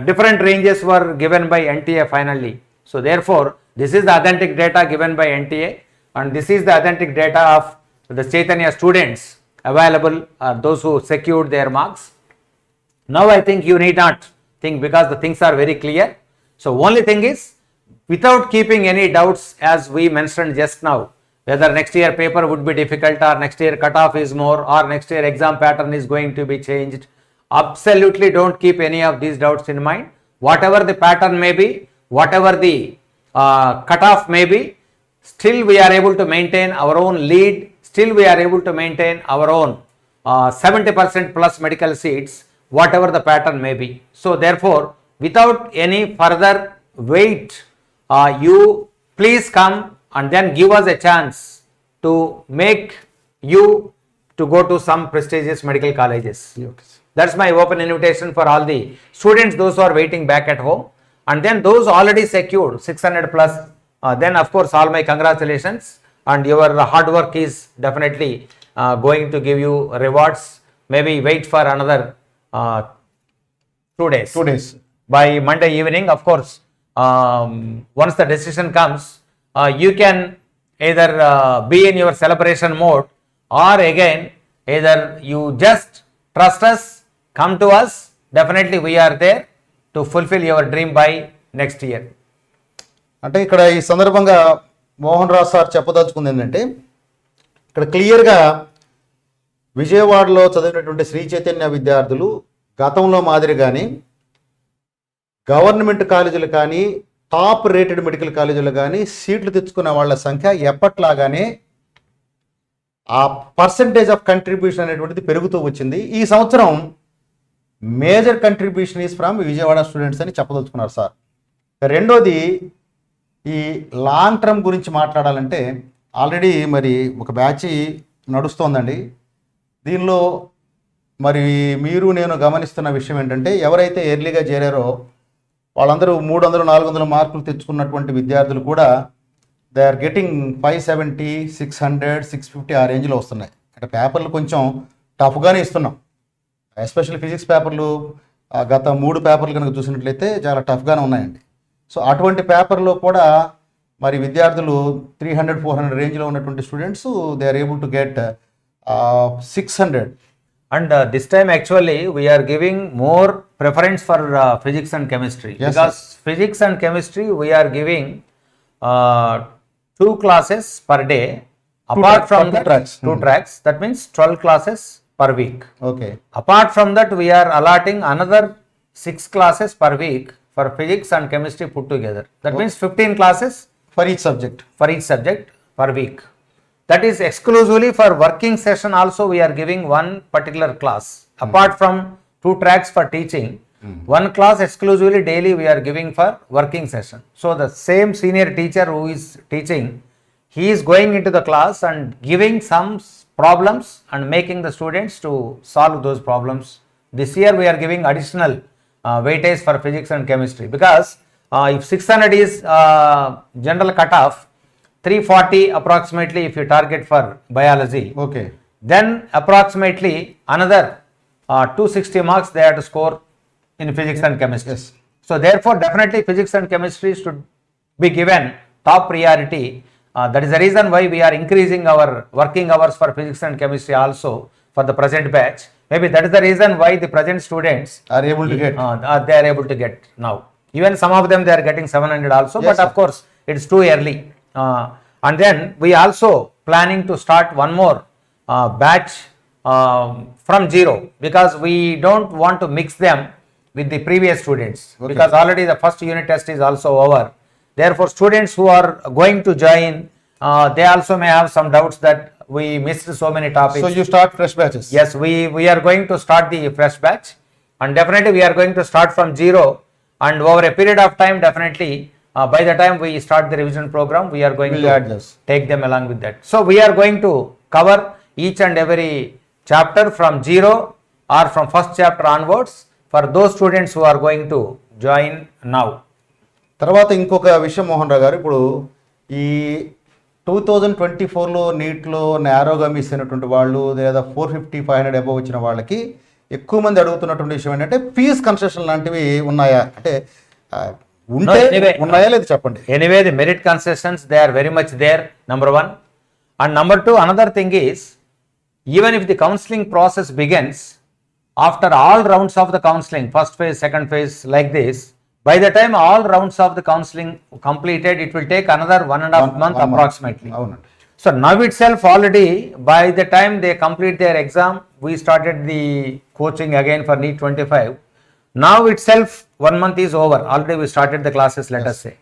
different ranges were given by NTA finally. So therefore this is the authentic data given by NTA, and this is the authentic data of the Chaitanya students available, those who secured their marks. Now I think you need not think, because the things are very clear. So only thing is, without keeping any doubts, as we mentioned just now, whether next year paper would be difficult, or next year cutoff is more, or next year exam pattern is going to be changed, absolutely don't keep any of these doubts in mind. Whatever the pattern may be, whatever the cutoff may be, still we are able to maintain our own lead, still we are able to maintain our own 70% plus medical seats, whatever the pattern may be. So therefore, without any further wait, you please come and then give us a chance to make you to go to some prestigious medical colleges. Yes. That's my open invitation for all the students, those who are waiting back at home, and then those already secured 600 plus, then of course all my congratulations, and your hard work is definitely going to give you rewards. Maybe wait for another 2 days. 2 days. By Monday evening, of course, once the decision comes, you can either be in your celebration mode, or again either you just trust us, come to us, definitely we are there to fulfill your dream by next year. అంటే ఇక్కడ ఈ సందర్భంగా Mohan Rao sir చెప్పదలుచుకుంది ఏంటంటే, ఇక్కడ క్లియర్గా విజయవాడలో చదివినటువంటి శ్రీ చైతన్య విద్యార్థులు గతంలో మాదిరిగానే గవర్నమెంట్ కాలేజీలు కానీ, టాప్ రేటెడ్ మెడికల్ కాలేజీలు కానీ సీట్లు తెచ్చుకున్న వాళ్ళ సంఖ్య ఎప్పట్లాగానే ఆ పర్సంటేజ్ ఆఫ్ కంట్రిబ్యూషన్ అనేటువంటిది పెరుగుతూ వచ్చింది. ఈ సంవత్సరం major contribution is from Vijayawada students అని చెప్పదలుచుకున్నారు సార్. రెండోది, ఈ లాంగ్ టర్మ్ గురించి మాట్లాడాలంటే ఆల్రెడీ మరి ఒక బ్యాచ్ నడుస్తోందండి. దీనిలో మరి మీరు నేను గమనిస్తున్న విషయం ఏంటంటే, ఎవరైతే ఎర్లీగా చేరారో వాళ్ళందరూ 300-400 మార్కులు తెచ్చుకున్నటువంటి విద్యార్థులు కూడా దే ఆర్ గెటింగ్ 570, 600, 650 ఆ రేంజ్లో వస్తున్నాయి. అంటే పేపర్లు కొంచెం టఫ్గానే ఇస్తున్నాం. ఎస్పెషల్లీ ఫిజిక్స్ పేపర్లు గత 3 పేపర్లు కనుక చూసినట్లయితే చాలా టఫ్గానే ఉన్నాయండి. సో అటువంటి పేపర్లో కూడా మరి విద్యార్థులు 300-400 రేంజ్లో ఉన్నటువంటి students they are able to get 600. And this time actually we are giving more preference for physics and chemistry. Yes, because sir. Physics and chemistry we are giving 2 classes per day. Apart from that, two tracks. That means 12 classes per week. Okay. Apart from that, we are allotting another 6 classes per week for physics and chemistry put together. That means 15 classes for each subject. For each subject per week. That is exclusively for working session. Also we are giving one particular class. Apart from 2 tracks for teaching, one class exclusively daily we are giving for working session. So the same senior teacher who is teaching, he is going into the class and giving some problems and making the students to solve those problems. This year we are giving additional weightage for physics and chemistry, because if 600 is general cutoff, 340 approximately if you target for biology, okay, then approximately another 260 marks they have to score in physics and chemistry. Yes. So therefore definitely physics and chemistry should be given top priority. That is the reason why we are increasing our working hours for physics and chemistry also for the present batch. Maybe that is the reason why the present students are able to get they are able to get now. Even some of them they are getting 700 also. Yes, but sir. Of course it is too early. And then we also planning to start one more batch from zero, because we don't want to mix them with the previous students. Okay. Because already the first unit test is also over. Therefore students who are going to join, they also may have some doubts that we missed so many topics. So you start fresh batches? Yes, we are going to start the fresh batch, and definitely we are going to start from zero, and over a period of time definitely by the time we start the revision program, we are going We'll to add this. take them along with that. So we are going to cover each and every chapter from zero or from first chapter onwards for those students who are going to join now. తర్వాత ఇంకొక విషయం మోహన్ రావు గారు, ఇప్పుడు ఈ 2024లో నీట్లో నేరోగా miss అయినటువంటి వాళ్ళు లేదా 450 500 above వచ్చిన వాళ్ళకి ఎక్కువ మంది అడుగుతున్నటువంటి విషయం ఏంటంటే ఫీజ్ కన్సెషన్ లాంటివి ఉన్నాయా అంటే ఉంటే ఉన్నాయా లేదు చెప్పండి. Anyway, the merit concessions, they are very much there, number one. And number two, another thing is, even if the counseling process begins, after all rounds of the counseling, first phase, second phase, like this, by the time all rounds of the counseling completed, it will take another 1.5 month approximately. అవునండి. So now itself already, by the time they complete their exam, we started the coaching again for NEET-25. Now itself 1 month is over. Already we started the classes, let us say.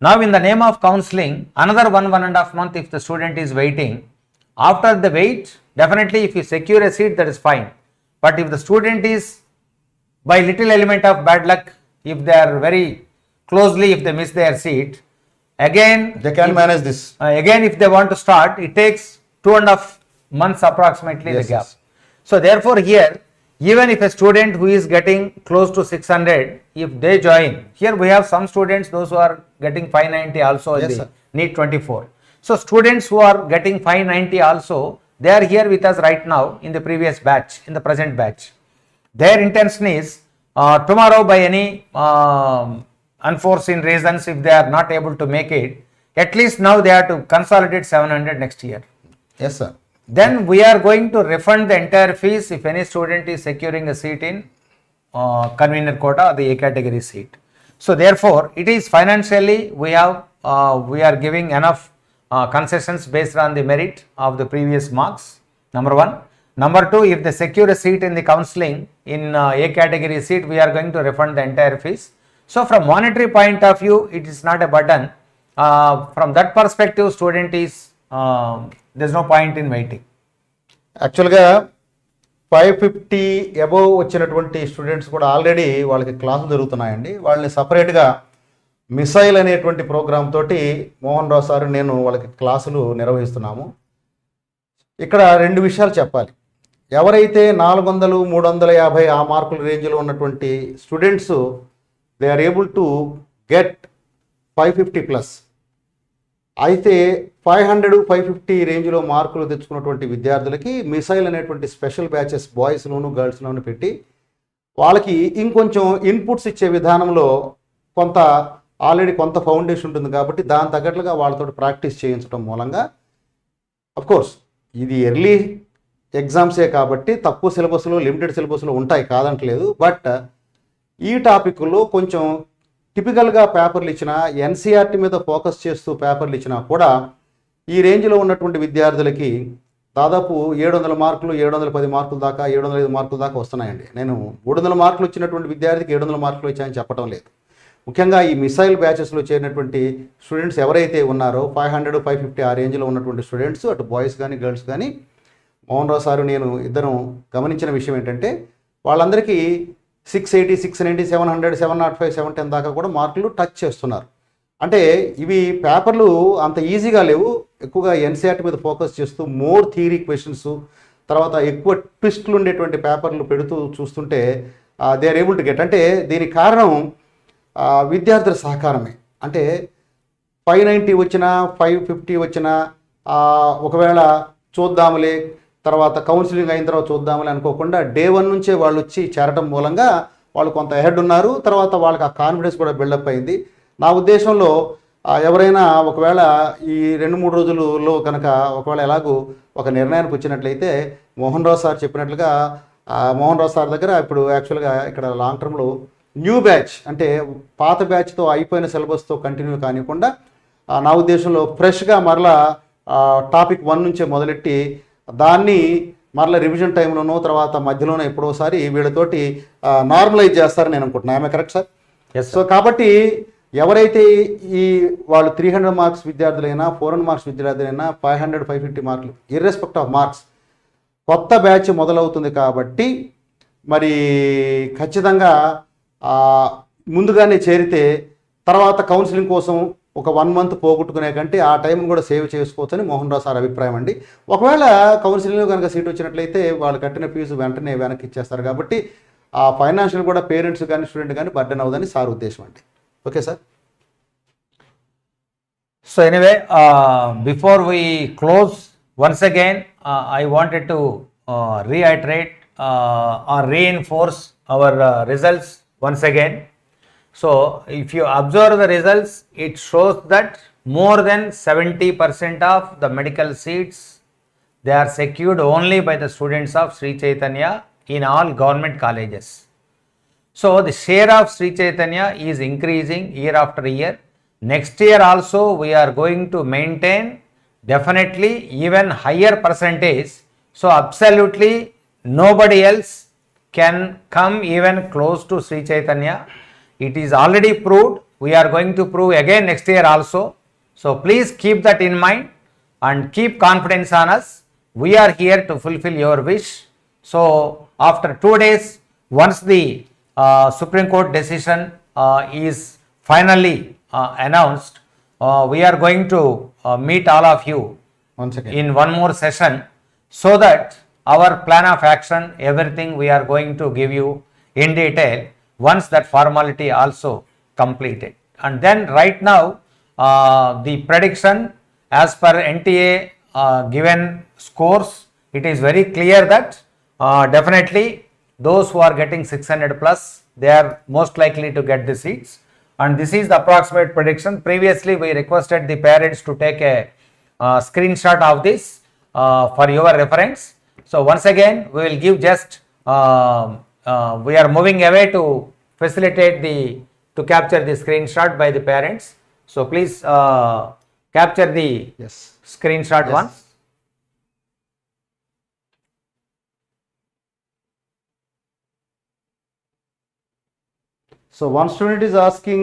Now in the name of counseling, another 1.5 month if the student is waiting. After the wait, definitely if you secure a seat, that is fine. But if the student is by little element of bad luck, if they are very closely, if they miss their seat, again They can manage this. Again if they want to start, it takes 2.5 months approximately the Yes, gap. yes. So therefore here, even if a student who is getting close to 600, if they join, here we have some students, those who are getting 590 also in Yes, the sir. NEET-24. So students who are getting 590 also, they are here with us right now in the previous batch, in the present batch. Their intention is tomorrow by any unforeseen reasons, if they are not able to make it, at least now they have to consolidate 700 next year. Yes sir. Then we are going to refund the entire fees if any student is securing a seat in convener quota or the A category seat. So therefore, it is financially we are giving enough concessions based on the merit of the previous marks. Number one. Number two, if they secure a seat in the counseling in A category seat, we are going to refund the entire fees. So from monetary point of view, it is not a burden. From that perspective, student is there's no point in waiting. యాక్చువల్గా 550 above వచ్చినటువంటి students కూడా already వాళ్ళకి క్లాసులు జరుగుతున్నాయండి. వాళ్ళని సపరేట్గా missile అనేటువంటి programme తోటి మోహన్ రావు సార్ నేను వాళ్ళకి క్లాసులు నిర్వహిస్తున్నాము. ఇక్కడ 2 విషయాలు చెప్పాలి. ఎవరైతే 400 350 ఆ మార్కుల రేంజ్లో ఉన్నటువంటి students they are able to get 550 plus, అయితే 500 550 రేంజ్లో మార్కులు తెచ్చుకున్నటువంటి విద్యార్థులకి మిసైల్ అనేటువంటి స్పెషల్ బ్యాచెస్ బాయ్స్లోను గర్ల్స్లోను పెట్టి వాళ్ళకి ఇంకొంచెం ఇన్పుట్స్ ఇచ్చే విధానంలో కొంత ఆల్రెడీ కొంత ఫౌండేషన్ ఉంటుంది కాబట్టి దాని తగ్గట్లుగా వాళ్ళతో ప్రాక్టీస్ చేయించడం మూలంగా అఫ్కోర్స్ ఇది ఎర్లీ ఎగ్జామ్సే కాబట్టి తక్కువ సిలబస్లో లిమిటెడ్ సిలబస్లో ఉంటాయి కాదంటలేదు. బట్ ఈ టాపిక్లో కొంచెం టిపికల్గా పేపర్లు ఇచ్చినా ఎన్సీఆర్టీ మీద ఫోకస్ చేస్తూ పేపర్లు ఇచ్చినా కూడా ఈ రేంజ్లో ఉన్నటువంటి విద్యార్థులకి దాదాపు 700 మార్కులు 710 మార్కుల దాకా 705 మార్కుల దాకా వస్తున్నాయండి. నేను 300 మార్కులు వచ్చినటువంటి విద్యార్థికి 700 మార్కులు వచ్చాయని చెప్పడం లేదు. ముఖ్యంగా ఈ మిసైల్ బ్యాచెస్లో చేరినటువంటి స్టూడెంట్స్ ఎవరైతే ఉన్నారో 500 550 ఆ రేంజ్లో ఉన్నటువంటి స్టూడెంట్స్ అటు బాయ్స్ కానీ గర్ల్స్ కానీ మోహన్ రావు సారు నేను ఇద్దరం గమనించిన విషయం ఏంటంటే వాళ్ళందరికీ 680 690 700 705 710 దాకా కూడా మార్కులు టచ్ చేస్తున్నారు. అంటే ఇవి పేపర్లు అంత ఈజీగా లేవు, ఎక్కువగా ఎన్సీఆర్టీ మీద ఫోకస్ చేస్తూ మోర్ థియరీ క్వశ్చన్స్ తర్వాత ఎక్కువ ట్విస్ట్లు ఉండేటువంటి పేపర్లు పెడుతూ చూస్తుంటే they are able to get. అంటే దీనికి కారణం విద్యార్థుల సహకారమే. అంటే 590 వచ్చినా 550 వచ్చినా ఒకవేళ చూద్దాములే తర్వాత కౌన్సిలింగ్ అయిన తర్వాత చూద్దామని అనుకోకుండా డే 1 నుంచే వాళ్ళు వచ్చి చేరడం మూలంగా వాళ్ళు కొంత అహెడ్ ఉన్నారు. తర్వాత వాళ్ళకి ఆ కాన్ఫిడెన్స్ కూడా బిల్డప్ అయింది. నా ఉద్దేశంలో ఎవరైనా ఒకవేళ ఈ 2-3 రోజులలో కనుక ఒకవేళ ఎలాగూ ఒక నిర్ణయానికి వచ్చినట్లయితే మోహన్ రావు సార్ చెప్పినట్లుగా మోహన్ రావు సార్ దగ్గర ఇప్పుడు యాక్చువల్గా ఇక్కడ లాంగ్ టర్మ్లో న్యూ బ్యాచ్ అంటే పాత బ్యాచ్తో అయిపోయిన సిలబస్తో కంటిన్యూ కానివ్వకుండా నా ఉద్దేశంలో ఫ్రెష్గా మరలా టాపిక్ 1 నుంచే మొదలెట్టి దాన్ని మరలా రివిజన్ టైంలోనో తర్వాత మధ్యలోనో ఎప్పుడోసారి వీళ్ళతోటి నార్మలైజ్ చేస్తారని నేను అనుకుంటున్నాను. ఆమె correct sir? Yes, sir. So కాబట్టి ఎవరైతే ఈ వాళ్ళు 300 మార్క్స్ విద్యార్థులైనా 400 మార్క్స్ విద్యార్థులైనా 500 550 మార్కులు ఇర్రెస్పెక్ట్ ఆఫ్ మార్క్స్ కొత్త బ్యాచ్ మొదలవుతుంది కాబట్టి మరి ఖచ్చితంగా ముందుగానే చేరితే తర్వాత కౌన్సిలింగ్ కోసం ఒక 1 మంత్ పోగొట్టుకునే కంటే ఆ టైం కూడా సేవ్ చేసుకోవచ్చని మోహన్ రావు సార్ అభిప్రాయం అండి. ఒకవేళ కౌన్సిలింగ్లో కనుక సీట్ వచ్చినట్లయితే వాళ్ళు కట్టిన ఫీజు వెంటనే వెనక్కి ఇచ్చేస్తారు కాబట్టి ఆ ఫైనాన్షియల్ కూడా పేరెంట్స్ కానీ స్టూడెంట్ కానీ బర్డెన్ అవ్వదని సార్ ఉద్దేశం అండి. Okay sir. So anyway, before we close, once again, I wanted to reiterate or reinforce our results once again. So if you observe the results, it shows that more than 70% of the medical seats, they are secured only by the students of Sri Chaitanya in all government colleges. So the share of Sri Chaitanya is increasing year after year. Next year also we are going to maintain definitely even higher percentage. So absolutely nobody else can come even close to Sri Chaitanya. It is already proved. We are going to prove again next year also. So please keep that in mind and keep confidence on us. We are here to fulfill your wish. So after 2 days, once the Supreme Court decision is finally announced, we are going to meet all of you once again in one more session so that our plan of action, everything we are going to give you in detail once that formality also completed. And then right now the prediction as per NTA given scores, it is very clear that definitely those who are getting 600 plus, they are most likely to get the seats. And this is the approximate prediction. Previously we requested the parents to take a screenshot of this for your reference. So once again we will give just we are moving away to facilitate to capture the screenshot by the parents. So please capture the screenshot once. So one student is asking,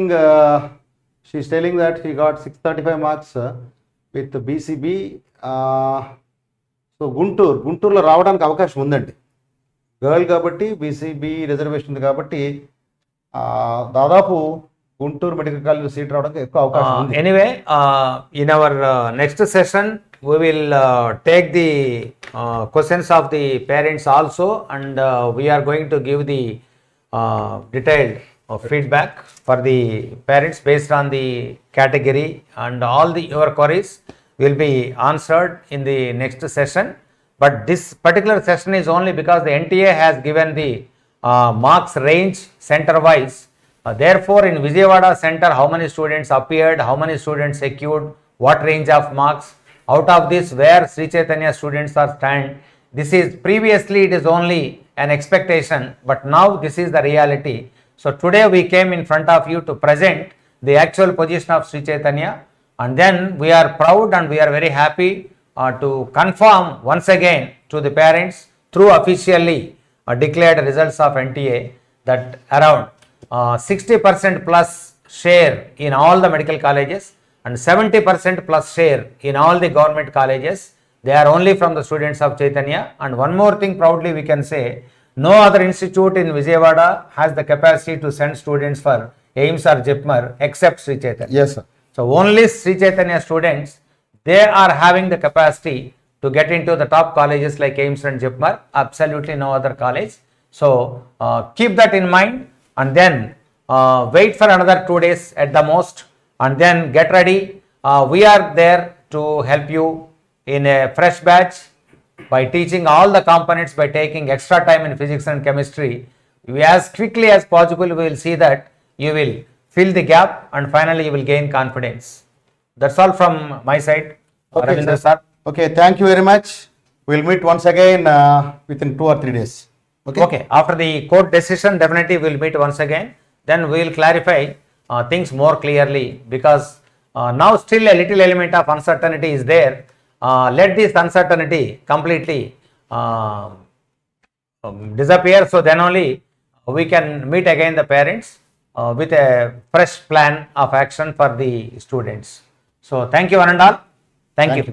she is telling that he got 635 marks with BCB. So గుంటూరులో రావడానికి అవకాశం ఉందండి. Girl కాబట్టి BCB reservation ఉంది కాబట్టి దాదాపు Guntur medical college seat రావడానికి ఎక్కువ అవకాశం ఉంది. Anyway in our next session we will take the questions of the parents also, and we are going to give the detailed feedback for the parents based on the category, and all your queries will be answered in the next session. But this particular session is only because the NTA has given the marks range center-wise. Therefore, in Vijayawada center, how many students appeared, how many students secured, what range of marks, out of this where Sri Chaitanya students are stand. This is previously it is only an expectation, but now this is the reality. So today we came in front of you to present the actual position of Sri Chaitanya, and then we are proud and we are very happy to confirm once again to the parents through officially declared results of NTA that around 60% plus share in all the medical colleges and 70% plus share in all the government colleges, they are only from the students of Chaitanya. And one more thing proudly we can say, no other institute in Vijayawada has the capacity to send students for AIIMS or JIPMER except Sri Chaitanya. Yes, sir. So only Sri Chaitanya students, they are having the capacity to get into the top colleges like AIIMS and JIPMER, absolutely no other college. So keep that in mind, and then wait for another 2 days at the most, and then get ready. We are there to help you in a fresh batch by teaching all the components, by taking extra time in physics and chemistry. As quickly as possible we will see that you will fill the gap, and finally you will gain confidence. That's all from my side. Okay, Ravindra sir. Okay, thank you very much. We'll meet once again within 2 or 3 days. Okay. After the court decision, definitely we will meet once again. Then we will clarify things more clearly, because now still a little element of uncertainty is there. Let this uncertainty completely disappear, so then only we can meet again the parents with a fresh plan of action for the students. So thank you one and all. Thank you.